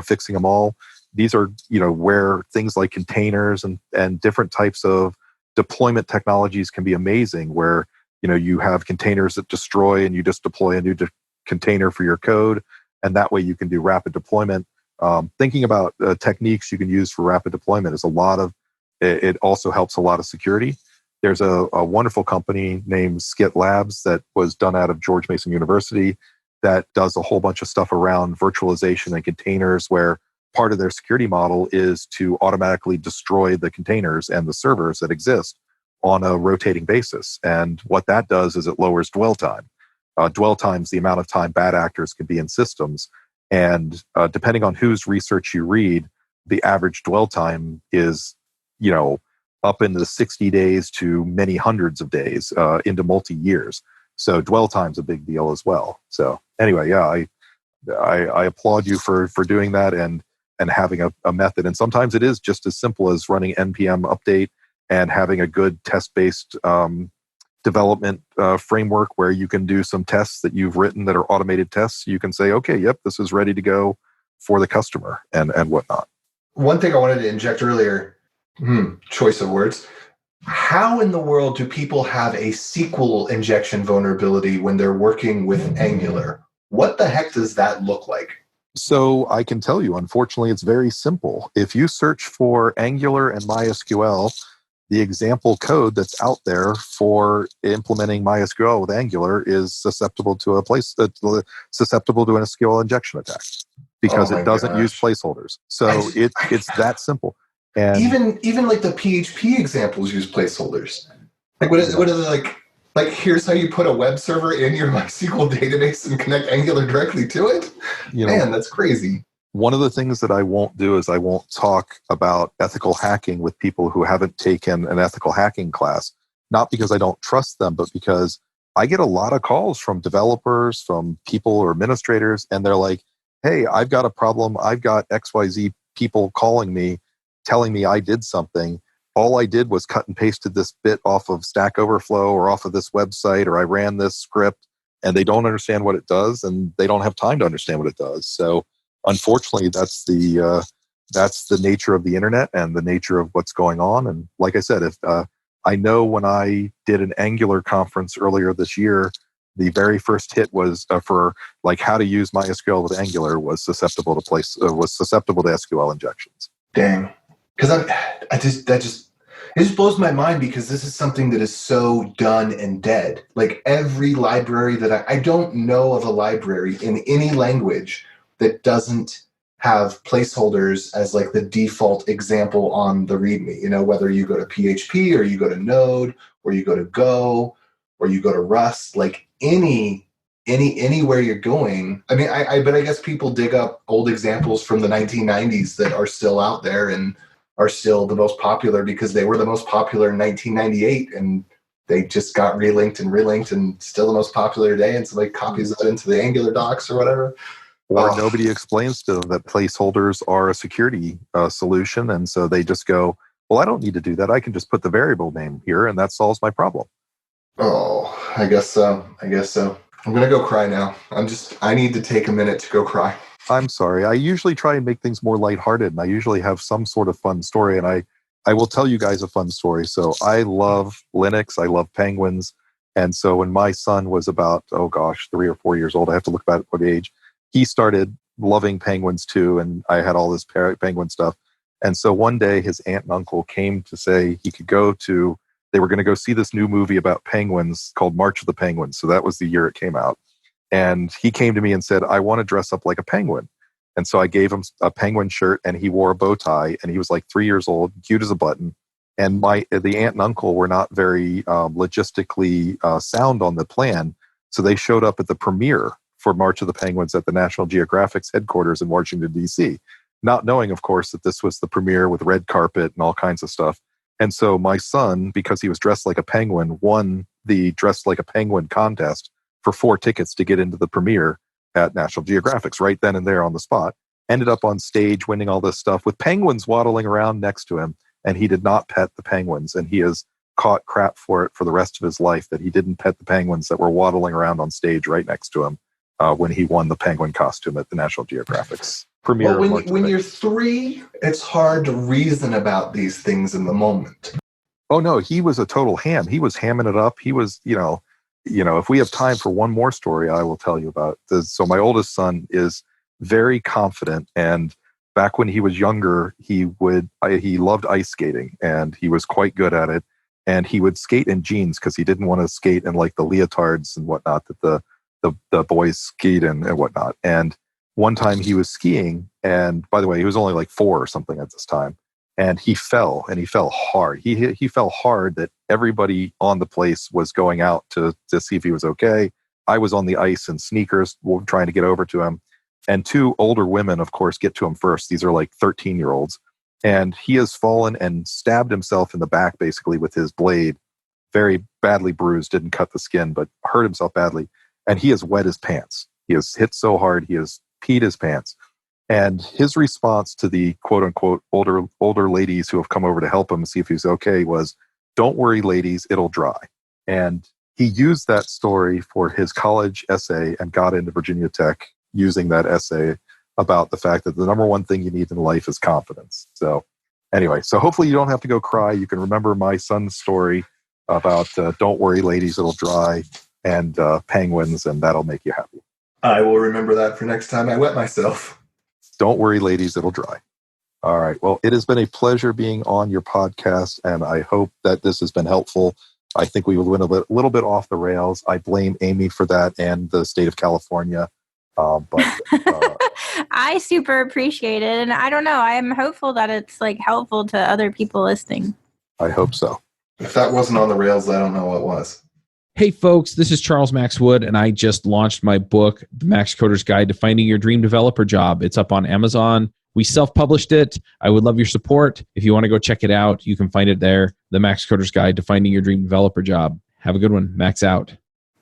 Speaker 6: Fixing them all. These are, where things like containers and different types of deployment technologies can be amazing, where, you have containers that destroy and you just deploy a new container for your code. And that way you can do rapid deployment. Thinking about techniques you can use for rapid deployment is it also helps a lot of security. There's a wonderful company named Skit Labs that was done out of George Mason University that does a whole bunch of stuff around virtualization and containers, where part of their security model is to automatically destroy the containers and the servers that exist on a rotating basis. And what that does is it lowers dwell time. Dwell time is the amount of time bad actors can be in systems. And depending on whose research you read, the average dwell time is, up into the 60 days to many hundreds of days, into multi-years. So dwell time's a big deal as well. So anyway, yeah, I applaud you for doing that and having a method. And sometimes it is just as simple as running npm update and having a good test-based development framework where you can do some tests that you've written that are automated tests. You can say, okay, yep, this is ready to go for the customer and whatnot.
Speaker 5: One thing I wanted to inject earlier, choice of words. How in the world do people have a SQL injection vulnerability when they're working with Angular? What the heck does that look like?
Speaker 6: So I can tell you, unfortunately, it's very simple. If you search for Angular and MySQL, the example code that's out there for implementing MySQL with Angular is susceptible to an SQL injection attack because it doesn't use placeholders. So it's that simple. And
Speaker 5: even like the PHP examples use placeholders. Like what is it like? Like here's how you put a web server in your MySQL database and connect Angular directly to it. Man, that's crazy.
Speaker 6: One of the things that I won't do is I won't talk about ethical hacking with people who haven't taken an ethical hacking class. Not because I don't trust them, but because I get a lot of calls from developers, from people or administrators, and they're like, hey, I've got a problem. I've got XYZ people calling me, telling me I did something. All I did was cut and pasted this bit off of Stack Overflow or off of this website, or I ran this script, and they don't understand what it does, and they don't have time to understand what it does. So unfortunately, that's the nature of the internet and the nature of what's going on. And like I said, if I know when I did an Angular conference earlier this year, the very first hit was for like how to use MySQL with Angular was susceptible to SQL injections.
Speaker 5: Dang. Because it just blows my mind because this is something that is so done and dead. Like every library that I don't know of a library in any language that doesn't have placeholders as like the default example on the README. Whether you go to PHP or you go to Node or you go to Go or you go to Rust, like anywhere you're going. I mean, but I guess people dig up old examples from the 1990s that are still out there and are still the most popular because they were the most popular in 1998 and they just got relinked and still the most popular today, and somebody copies that into the Angular docs or whatever.
Speaker 6: Or nobody explains to them that placeholders are a security solution, and so they just go, well, I don't need to do that. I can just put the variable name here, and that solves my problem.
Speaker 5: Oh, I guess so. I'm going to go cry now. I need to take a minute to go cry.
Speaker 6: I'm sorry. I usually try and make things more lighthearted, and I usually have some sort of fun story, and I will tell you guys a fun story. So I love Linux. I love penguins. And so when my son was about, 3 or 4 years old, I have to look back at what age, he started loving penguins too, and I had all this penguin stuff. And so one day his aunt and uncle came to say they were going to go see this new movie about penguins called March of the Penguins. So that was the year it came out. And he came to me and said, I want to dress up like a penguin. And so I gave him a penguin shirt, and he wore a bow tie, and he was like 3 years old, cute as a button. And the aunt and uncle were not very logistically sound on the plan. So they showed up at the premiere for March of the Penguins at the National Geographic's headquarters in Washington, D.C., not knowing, of course, that this was the premiere with red carpet and all kinds of stuff. And so my son, because he was dressed like a penguin, won the Dressed Like a Penguin contest for 4 tickets to get into the premiere at National Geographic's right then and there on the spot. Ended up on stage winning all this stuff with penguins waddling around next to him. And he did not pet the penguins. And he has caught crap for it for the rest of his life that he didn't pet the penguins that were waddling around on stage right next to him when he won the penguin costume at the National Geographic's premiere.
Speaker 5: Well, when you're 3, it's hard to reason about these things in the moment.
Speaker 6: Oh, no, he was a total ham. He was hamming it up. He was, if we have time for one more story, I will tell you about this. So my oldest son is very confident, and back when he was younger, he loved ice skating, and he was quite good at it. And he would skate in jeans because he didn't want to skate in like the leotards and whatnot that the boys skate in and whatnot. And one time he was skiing, and by the way, he was only like 4 or something at this time, and he fell hard. He fell hard that everybody on the place was going out to see if he was okay. I was on the ice in sneakers trying to get over to him. And 2 older women, of course, get to him first. These are like 13-year-olds. And he has fallen and stabbed himself in the back, basically, with his blade. Very badly bruised, didn't cut the skin, but hurt himself badly. And he has wet his pants. He has hit so hard, he has peed his pants. And his response to the quote-unquote older ladies who have come over to help him see if he's okay was, "Don't worry, ladies, it'll dry." And he used that story for his college essay and got into Virginia Tech using that essay about the fact that the number one thing you need in life is confidence. So anyway, so hopefully you don't have to go cry. You can remember my son's story about don't worry, ladies, it'll dry, and penguins, and that'll make you happy.
Speaker 5: I will remember that for next time I wet myself.
Speaker 6: Don't worry, ladies, it'll dry. All right. Well, it has been a pleasure being on your podcast, and I hope that this has been helpful. I think we went a little bit off the rails. I blame Aimee for that and the state of California.
Speaker 4: I super appreciate it. And I don't know, I'm hopeful that it's like helpful to other people listening.
Speaker 6: I hope so.
Speaker 5: If that wasn't on the rails, I don't know what was.
Speaker 1: Hey folks, this is Charles Max Wood, and I just launched my book, The Max Coder's Guide to Finding Your Dream Developer Job. It's up on Amazon. We self-published it. I would love your support. If you want to go check it out, you can find it there. The Max Coder's Guide to Finding Your Dream Developer Job. Have a good one. Max out.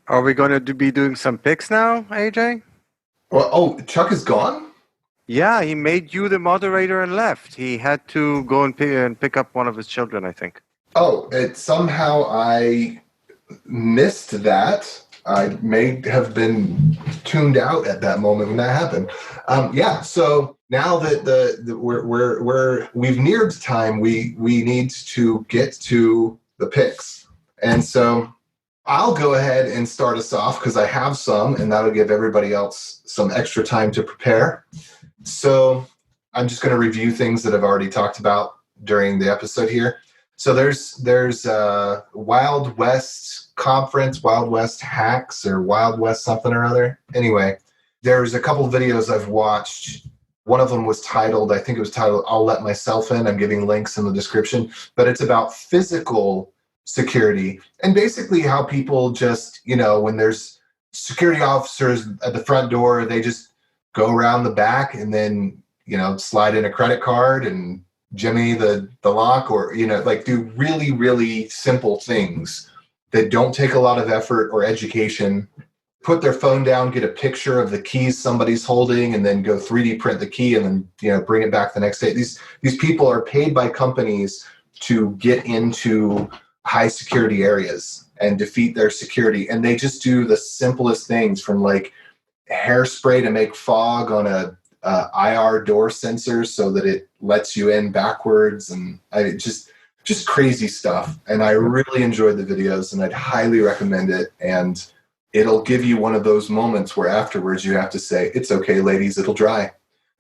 Speaker 3: Are we going to be doing some picks now, AJ?
Speaker 5: Well, Chuck is gone?
Speaker 3: Yeah, he made you the moderator and left. He had to go and pick up one of his children, I think.
Speaker 5: Oh, somehow I missed that. I may have been tuned out at that moment when that happened. So now that we've neared time, we need to get to the picks. And so I'll go ahead and start us off because I have some, and that'll give everybody else some extra time to prepare. So I'm just going to review things that I've already talked about during the episode here. So there's Wild West Conference, Wild West Hacks, or Wild West something or other. Anyway, there's a couple of videos I've watched. One of them was titled, I'll Let Myself In. I'm giving links in the description. But it's about physical security and basically how people just, when there's security officers at the front door, they just go around the back and then, slide in a credit card and jimmy the lock, or, do really, really simple things that don't take a lot of effort or education. Put their phone down, get a picture of the keys somebody's holding, and then go 3D print the key and then, bring it back the next day. These people are paid by companies to get into high security areas and defeat their security. And they just do the simplest things, from like hairspray to make fog on a IR door sensor so that it lets you in backwards, and just crazy stuff. And I really enjoyed the videos, and I'd highly recommend it. And it'll give you one of those moments where afterwards you have to say, "It's okay, ladies, it'll dry."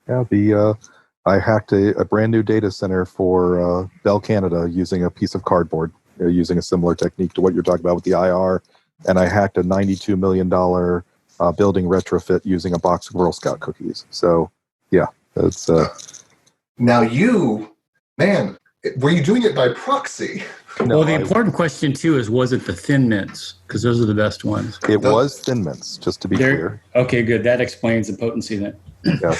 Speaker 6: Yeah, I hacked a brand new data center for Bell Canada using a piece of cardboard, using a similar technique to what you're talking about with the IR. And I hacked a $92 million building retrofit using a box of Girl Scout cookies. So, yeah, that's...
Speaker 5: Now were you doing it by proxy?
Speaker 2: No, the important question, too, is was it the Thin Mints? Because those are the best ones.
Speaker 6: It was Thin Mints, just to be clear.
Speaker 2: Okay, good. That explains the potency then.
Speaker 6: Yeah,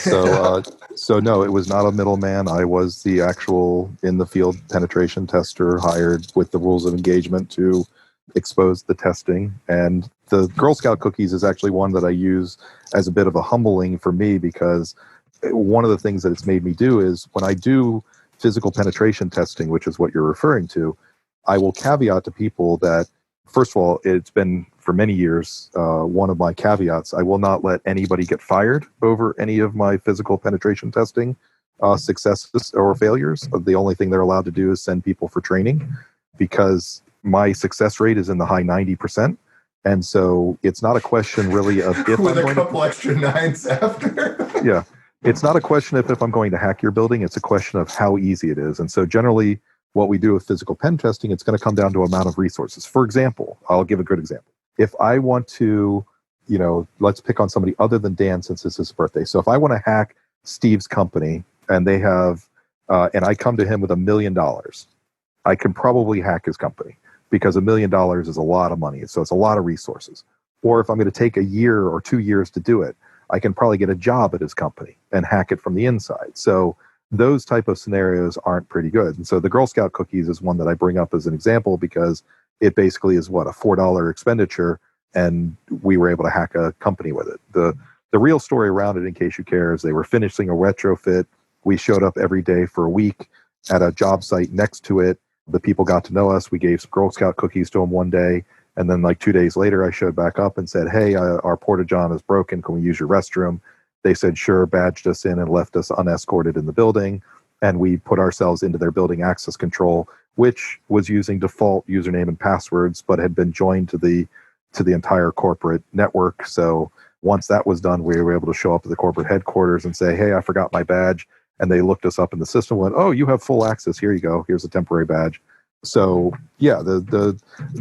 Speaker 6: so no, it was not a middleman. I was the actual in-the-field penetration tester hired with the rules of engagement to expose the testing. And the Girl Scout cookies is actually one that I use as a bit of a humbling for me, because one of the things that it's made me do is when I do physical penetration testing, which is what you're referring to, I will caveat to people that, first of all, it's been for many years, one of my caveats, I will not let anybody get fired over any of my physical penetration testing successes or failures. The only thing they're allowed to do is send people for training, because my success rate is in the high 90%. And so it's not a question really of if
Speaker 5: with
Speaker 6: I'm
Speaker 5: a couple extra nines after.
Speaker 6: Yeah. It's not a question of if I'm going to hack your building. It's a question of how easy it is. And so generally what we do with physical pen testing, it's going to come down to amount of resources. For example, I'll give a good example. If I want to, let's pick on somebody other than Dan since it's his birthday. So if I want to hack Steve's company and they have, and I come to him with $1 million, I can probably hack his company, because $1 million is a lot of money. So it's a lot of resources. Or if I'm going to take a year or 2 years to do it, I can probably get a job at his company and hack it from the inside. So those type of scenarios aren't pretty good. And so the Girl Scout cookies is one that I bring up as an example, because it basically is a $4 expenditure, and we were able to hack a company with it. The real story around it, in case you care, is they were finishing a retrofit. We showed up every day for a week at a job site next to it. The people got to know us. We gave some Girl Scout cookies to them one day, And then like 2 days later, I showed back up and said, hey, our porta-john is broken. Can we use your restroom? They said, sure, badged us in and left us unescorted in the building. And we put ourselves into their building access control, which was using default username and passwords, but had been joined to the entire corporate network. So once that was done, we were able to show up at the corporate headquarters and say, hey, I forgot my badge. And they looked us up in the system and went, oh, you have full access. Here you go. Here's a temporary badge. So yeah,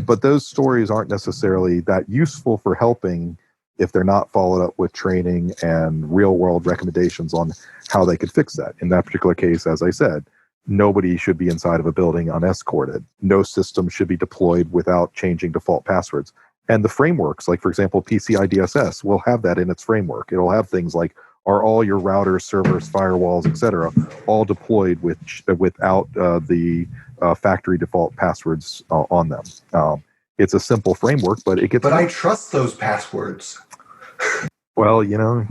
Speaker 6: but those stories aren't necessarily that useful for helping if they're not followed up with training and real world recommendations on how they could fix that. In that particular case, as I said, nobody should be inside of a building unescorted. No system should be deployed without changing default passwords. And the frameworks, like for example, PCI DSS will have that in its framework. It'll have things like, are all your routers, servers, firewalls, etc., all deployed without the factory default passwords on them. It's a simple framework, but it gets...
Speaker 5: But I trust those passwords.
Speaker 6: Well, you know...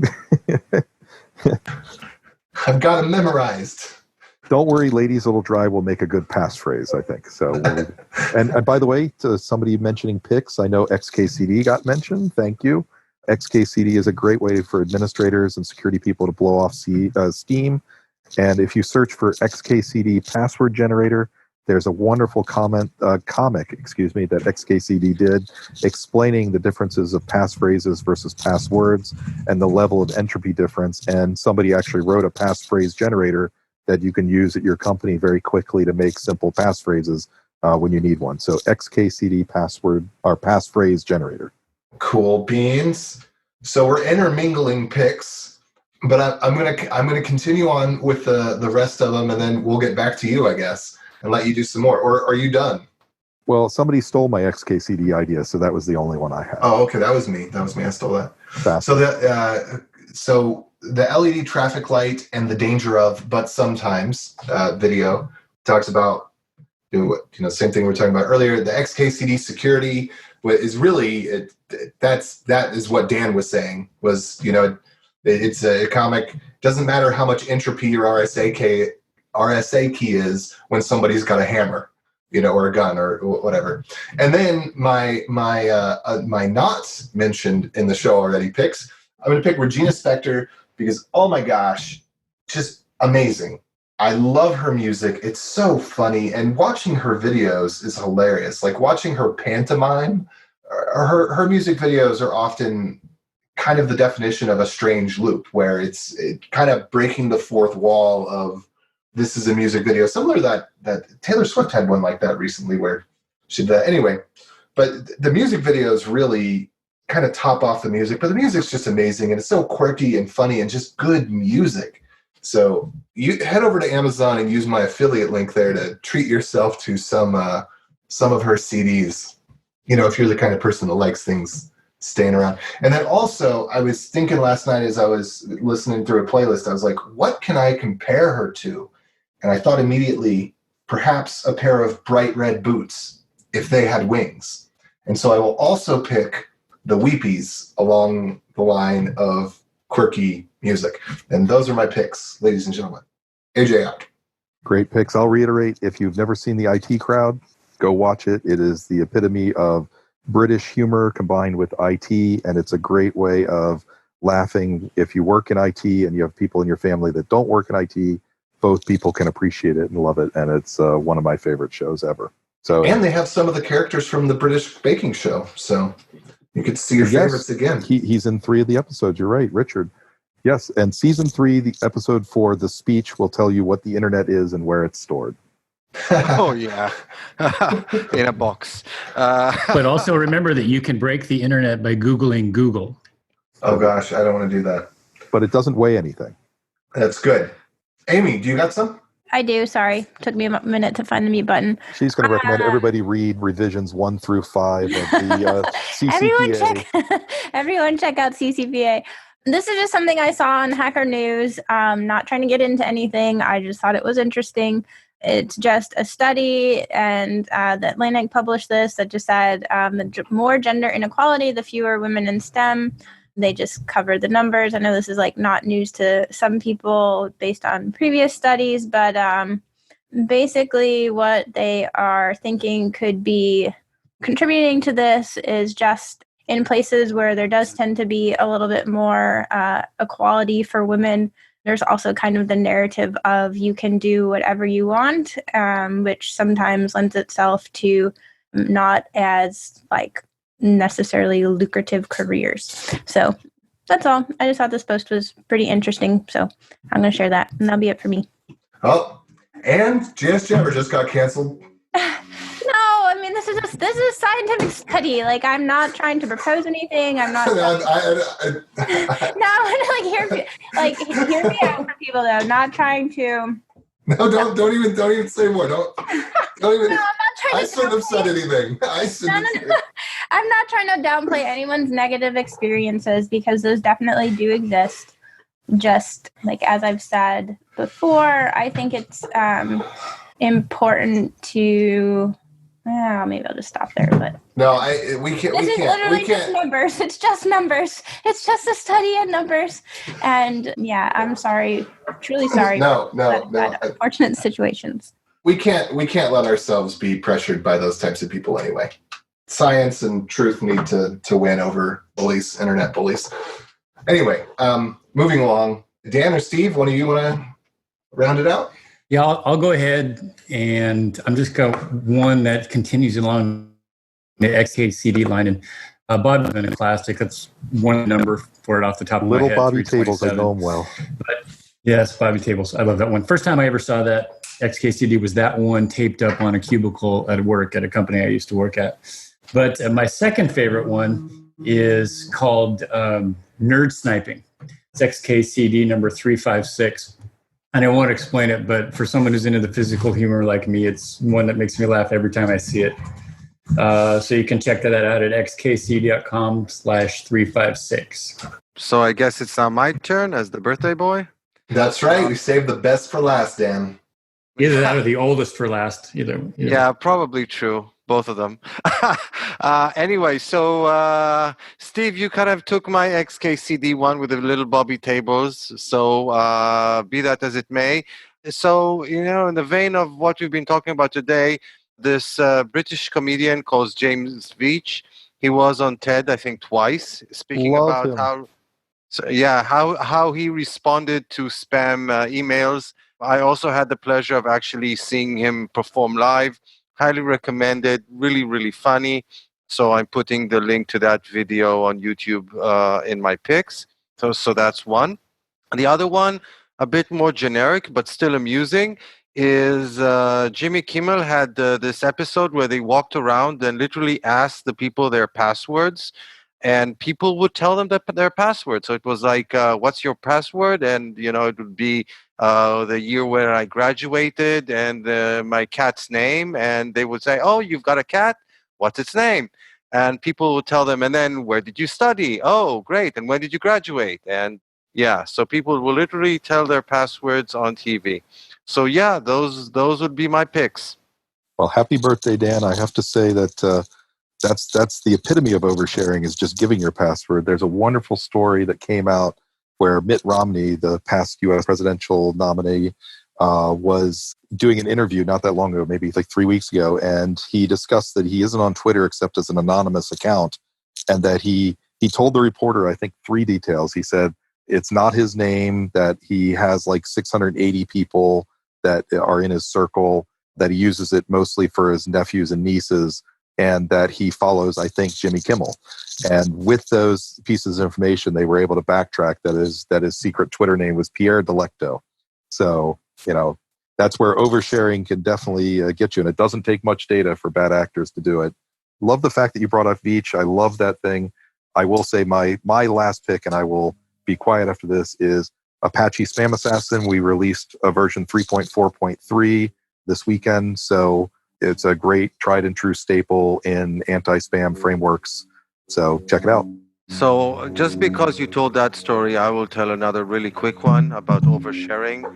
Speaker 5: I've got them memorized.
Speaker 6: Don't worry, ladies, little dry will make a good passphrase, I think. So, and by the way, to somebody mentioning PICs, I know XKCD got mentioned. Thank you. XKCD is a great way for administrators and security people to blow off steam. And if you search for XKCD password generator, there's a wonderful comic, that XKCD did explaining the differences of passphrases versus passwords and the level of entropy difference. And somebody actually wrote a passphrase generator that you can use at your company very quickly to make simple passphrases when you need one. So XKCD password or passphrase generator.
Speaker 5: Cool beans. So we're intermingling picks, but I'm gonna continue on with the rest of them, and then we'll get back to you, I guess, and let you do some more. Or are you done?
Speaker 6: Well, somebody stole my XKCD idea, so that was the only one I had.
Speaker 5: Oh, okay, that was me. I stole that. Fast. So the LED traffic light and the danger of, but sometimes video talks about same thing we were talking about earlier. The XKCD security is really that is what Dan was saying was it's a comic. Doesn't matter how much entropy your RSA key is when somebody's got a hammer, or a gun or whatever. And then my not mentioned in the show already picks. I'm going to pick Regina Spektor because, oh my gosh, just amazing. I love her music. It's so funny. And watching her videos is hilarious. Like watching her pantomime, her music videos are often kind of the definition of a strange loop where it's kind of breaking the fourth wall of this is a music video. Similar to that Taylor Swift had one like that recently where she did that. Anyway, but the music videos really kind of top off the music, but the music's just amazing and it's so quirky and funny and just good music. So you head over to Amazon and use my affiliate link there to treat yourself to some of her CDs. If you're the kind of person that likes things staying around. And then also, I was thinking last night as I was listening through a playlist, I was like, what can I compare her to? And I thought immediately, perhaps a pair of bright red boots if they had wings. And so I will also pick the Weepies along the line of quirky music. And those are my picks, ladies and gentlemen. AJ out.
Speaker 6: Great picks. I'll reiterate, if you've never seen the IT Crowd, go watch it. It is the epitome of British humor combined with IT, and it's a great way of laughing. If you work in IT and you have people in your family that don't work in IT, both people can appreciate it and love it, and it's one of my favorite shows ever. And they have some of the characters from the British Baking Show, so you could see your favorites again. He's in 3 of the episodes. You're right, Richard. Yes, and season 3, the episode 4, the speech will tell you what the internet is and where it's stored.
Speaker 7: Oh, yeah. In a box.
Speaker 2: But also remember that you can break the internet by Googling Google.
Speaker 5: Oh, gosh, I don't want to do that.
Speaker 6: But it doesn't weigh anything.
Speaker 5: That's good. Amy, do you got some?
Speaker 4: I do, sorry. Took me a minute to find the mute button.
Speaker 6: She's going to recommend everybody read revisions 1 through 5 of the CCPA.
Speaker 4: Everyone check out CCPA. This is just something I saw on Hacker News. Not trying to get into anything. I just thought it was interesting. It's just a study, and the Atlantic published this that just said the more gender inequality, the fewer women in STEM. They just covered the numbers. I know this is not news to some people based on previous studies, but basically what they are thinking could be contributing to this is just in places where there does tend to be a little bit more equality for women. There's also kind of the narrative of you can do whatever you want, which sometimes lends itself to not as like necessarily lucrative careers. So that's all. I just thought this post was pretty interesting. So I'm going to share that, and that'll be it for me.
Speaker 5: Oh, and JSJ Jabber just got canceled.
Speaker 4: No, I mean, this is a scientific study. Like, I'm not trying to propose anything. I'm not. No, hear me out for people though. Not trying to.
Speaker 5: No, don't even say more. Don't even.
Speaker 4: No, I'm not trying to.
Speaker 5: I shouldn't have said anything.
Speaker 4: No. I'm not trying to downplay anyone's negative experiences because those definitely do exist. Just like as I've said before, I think it's important to. Maybe I'll just stop there. But
Speaker 5: no, we can't.
Speaker 4: This is literally just numbers. It's just numbers. It's just a study in numbers. And yeah, I'm sorry. Truly sorry.
Speaker 5: No.
Speaker 4: Unfortunate situations.
Speaker 5: We can't let ourselves be pressured by those types of people anyway. Science and truth need to win over bullies, internet bullies. Anyway, moving along. Dan or Steve, one of you want to round it out?
Speaker 2: Yeah, I'll go ahead, and I'm just got one that continues along the XKCD line, and Bobby's been a classic. That's one number for it off the top of my head.
Speaker 6: Little Bobby Tables, I know him well.
Speaker 2: But yes, Bobby Tables. I love that one. First time I ever saw that XKCD was that one taped up on a cubicle at work at a company I used to work at. But my second favorite one is called Nerd Sniping. It's XKCD number 356. And I won't explain it, but for someone who's into the physical humor like me, it's one that makes me laugh every time I see it. So you can check that out at xkcd.com/356.
Speaker 7: So I guess it's now my turn as the birthday boy?
Speaker 5: That's right. We saved the best for last, Dan.
Speaker 2: Either that or the oldest for last. Either.
Speaker 7: Yeah, probably true. Both of them. Anyway, so Steve, you kind of took my XKCD one with the little Bobby tables. So be that as it may. So, in the vein of what we've been talking about today, this British comedian called James Veitch, he was on TED, I think, twice, speaking
Speaker 6: Love
Speaker 7: about
Speaker 6: him.
Speaker 7: how he responded to spam emails. I also had the pleasure of actually seeing him perform live. Highly recommended, really, really funny. So I'm putting the link to that video on YouTube in my picks. So that's one. And the other one, a bit more generic, but still amusing, is Jimmy Kimmel had this episode where they walked around and literally asked the people their passwords. And people would tell them their password. So it was like, what's your password? And, it would be the year where I graduated and my cat's name. And they would say, oh, you've got a cat? What's its name? And people would tell them, and then where did you study? Oh, great. And when did you graduate? And yeah, so people will literally tell their passwords on TV. So yeah, those would be my picks.
Speaker 6: Well, happy birthday, Dan. I have to say that that's the epitome of oversharing, is just giving your password. There's a wonderful story that came out where Mitt Romney, the past U.S. presidential nominee, was doing an interview not that long ago, maybe like 3 weeks ago, and he discussed that he isn't on Twitter except as an anonymous account, and that he told the reporter, I think, 3 details. He said it's not his name, that he has like 680 people that are in his circle, that he uses it mostly for his nephews and nieces, and that he follows, I think, Jimmy Kimmel. And with those pieces of information, they were able to backtrack that his secret Twitter name was Pierre Delecto. So, that's where oversharing can definitely get you. And it doesn't take much data for bad actors to do it. Love the fact that you brought up Veitch. I love that thing. I will say my last pick, and I will be quiet after this, is Apache Spam Assassin. We released a version 3.4.3 this weekend. So it's a great tried and true staple in anti-spam frameworks. So check it out.
Speaker 7: So just because you told that story, I will tell another really quick one about oversharing.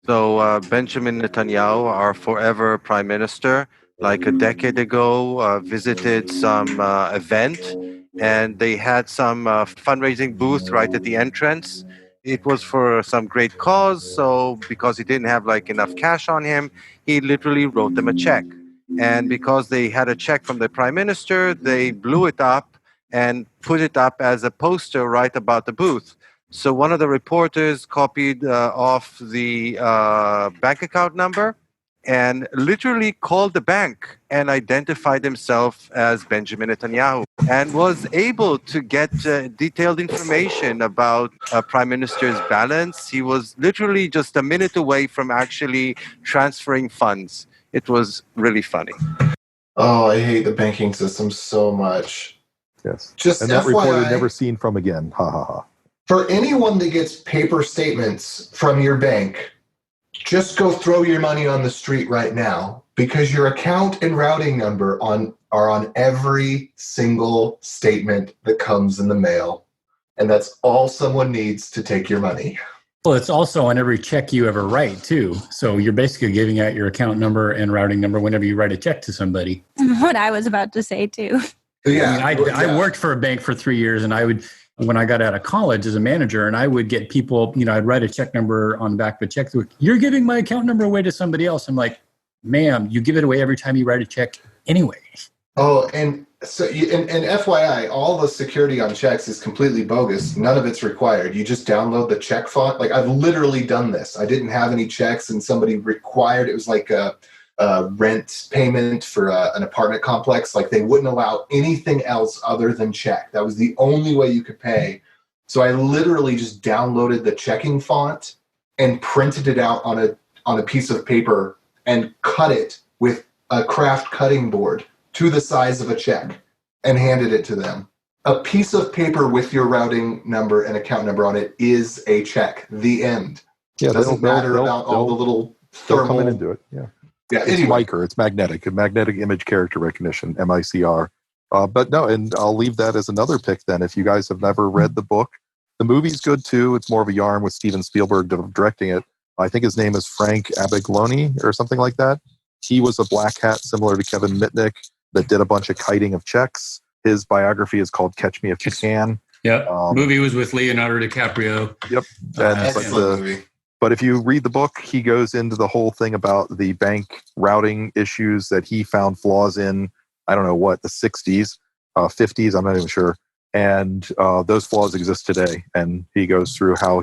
Speaker 7: So Benjamin Netanyahu, our forever prime minister, like a decade ago, visited some event, and they had some fundraising booth right at the entrance. It was for some great cause. So because he didn't have like enough cash on him, he literally wrote them a check. And because they had a check from the prime minister, they blew it up and put it up as a poster right about the booth. So one of the reporters copied off the bank account number and literally called the bank and identified himself as Benjamin Netanyahu and was able to get detailed information about Prime Minister's balance. He was literally just a minute away from actually transferring funds. It was really funny.
Speaker 5: Oh, I hate the banking system so much.
Speaker 6: Yes.
Speaker 5: Just
Speaker 6: and that
Speaker 5: FYI,
Speaker 6: reporter never seen from again. Ha ha ha.
Speaker 5: For anyone that gets paper statements from your bank, just go throw your money on the street right now, because your account and routing number are on every single statement that comes in the mail. And that's all someone needs to take your money.
Speaker 2: Well, it's also on every check you ever write, too. So you're basically giving out your account number and routing number whenever you write a check to somebody.
Speaker 4: What I was about to say, too.
Speaker 5: Yeah,
Speaker 2: I worked for a bank for 3 years, and when I got out of college as a manager, and I would get people, I'd write a check number on the back of a check. You're giving my account number away to somebody else. I'm like, ma'am, you give it away every time you write a check anyway.
Speaker 5: Oh, and so, and FYI, all the security on checks is completely bogus. None of it's required. You just download the check font. Like, I've literally done this. I didn't have any checks, and somebody required, it was like a rent payment for an apartment complex. Like, they wouldn't allow anything else other than check. That was the only way you could pay. So I literally just downloaded the checking font and printed it out on a piece of paper and cut it with a craft cutting board to the size of a check and handed it to them. A piece of paper with your routing number and account number on it is a check. The end.
Speaker 6: Yeah,
Speaker 5: it doesn't matter about all the little thermal.
Speaker 6: They'll come in and do it. Yeah.
Speaker 5: Yeah,
Speaker 6: it's
Speaker 5: anyway.
Speaker 6: MICR. It's magnetic image character recognition, MICR. But no, and I'll leave that as another pick then. If you guys have never read the book, the movie's good too. It's more of a yarn with Steven Spielberg directing it. I think his name is Frank Abagnale or something like that. He was a black hat similar to Kevin Mitnick that did a bunch of kiting of checks. His biography is called Catch Me If You Can.
Speaker 2: Yep. Movie was with Leonardo DiCaprio.
Speaker 6: Yep.
Speaker 5: Excellent movie.
Speaker 6: But if you read the book, he goes into the whole thing about the bank routing issues that he found flaws in, I don't know what, the 60s, 50s, I'm not even sure. And those flaws exist today. And he goes through how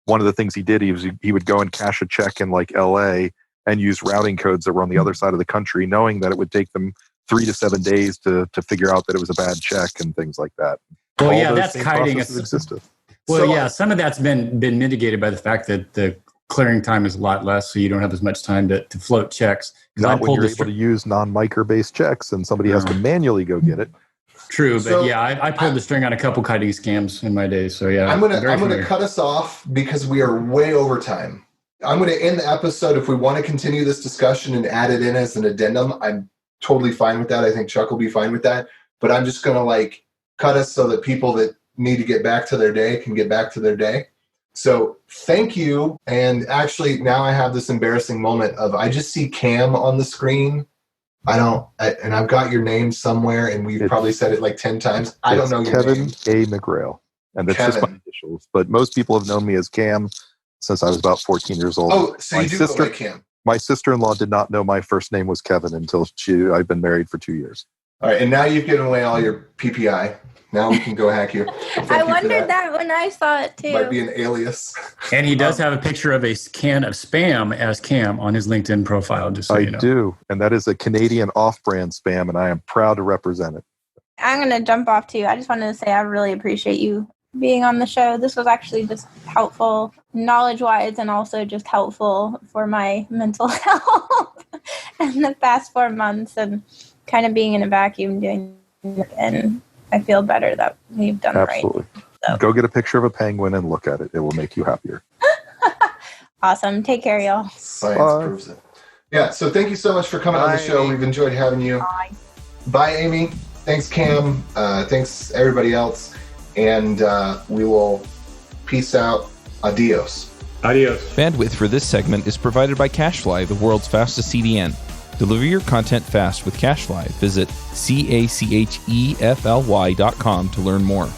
Speaker 6: one of the things he did, he would go and cash a check in like LA and use routing codes that were on the other side of the country, knowing that it would take them 3 to 7 days to figure out that it was a bad check and things like that.
Speaker 2: Well,
Speaker 6: all
Speaker 2: yeah,
Speaker 6: those
Speaker 2: that's
Speaker 6: same
Speaker 2: kiting.
Speaker 6: processes existed.
Speaker 2: Well, yeah, some of that's been mitigated by the fact that the clearing time is a lot less, so you don't have as much time to float checks.
Speaker 6: Not when you're able to use non-MICR-based checks and somebody has to manually go get it.
Speaker 2: True, but yeah, I pulled the string on a couple kiting scams in my day, so yeah.
Speaker 5: I'm gonna cut us off because we are way over time. I'm gonna end the episode. If we want to continue this discussion and add it in as an addendum, I'm totally fine with that. I think Chuck will be fine with that. But I'm just gonna cut us so that people that need to get back to their day can get back to their day. So thank you. And actually now I have this embarrassing moment of I just see Cam on the screen. And I've got your name somewhere and we've probably said it like 10 times. I don't know your name.
Speaker 6: Kevin A. McGrail. And that's just my initials. But most people have known me as Cam since I was about 14 years old.
Speaker 5: Oh, so you do go by Cam.
Speaker 6: My sister-in-law did not know my first name was Kevin until I've been married for 2 years.
Speaker 5: All right. And now you've given away all your PPI. Now we can go hack you.
Speaker 4: I wondered that when I saw it too.
Speaker 5: Might be an alias.
Speaker 2: And he does have a picture of a can of Spam as Cam on his LinkedIn profile, just so you know.
Speaker 6: I do. And that is a Canadian off-brand Spam, and I am proud to represent it.
Speaker 4: I'm going to jump off too. I just wanted to say I really appreciate you being on the show. This was actually just helpful knowledge-wise and also just helpful for my mental health in the past 4 months and kind of being in a vacuum doing it. And I feel better that we've done
Speaker 6: Absolutely.
Speaker 4: Right. So.
Speaker 6: Go get a picture of a penguin and look at it. It will make you happier.
Speaker 4: Awesome. Take care, y'all.
Speaker 5: Science proves it. Yeah, so thank you so much for coming on the show. We've enjoyed having you. Bye, Aimee. Thanks, Cam. Thanks, everybody else. And we will peace out. Adios.
Speaker 2: Adios.
Speaker 1: Bandwidth for this segment is provided by CacheFly, the world's fastest CDN. Deliver your content fast with CacheFly. Visit CACHEFLY.com to learn more.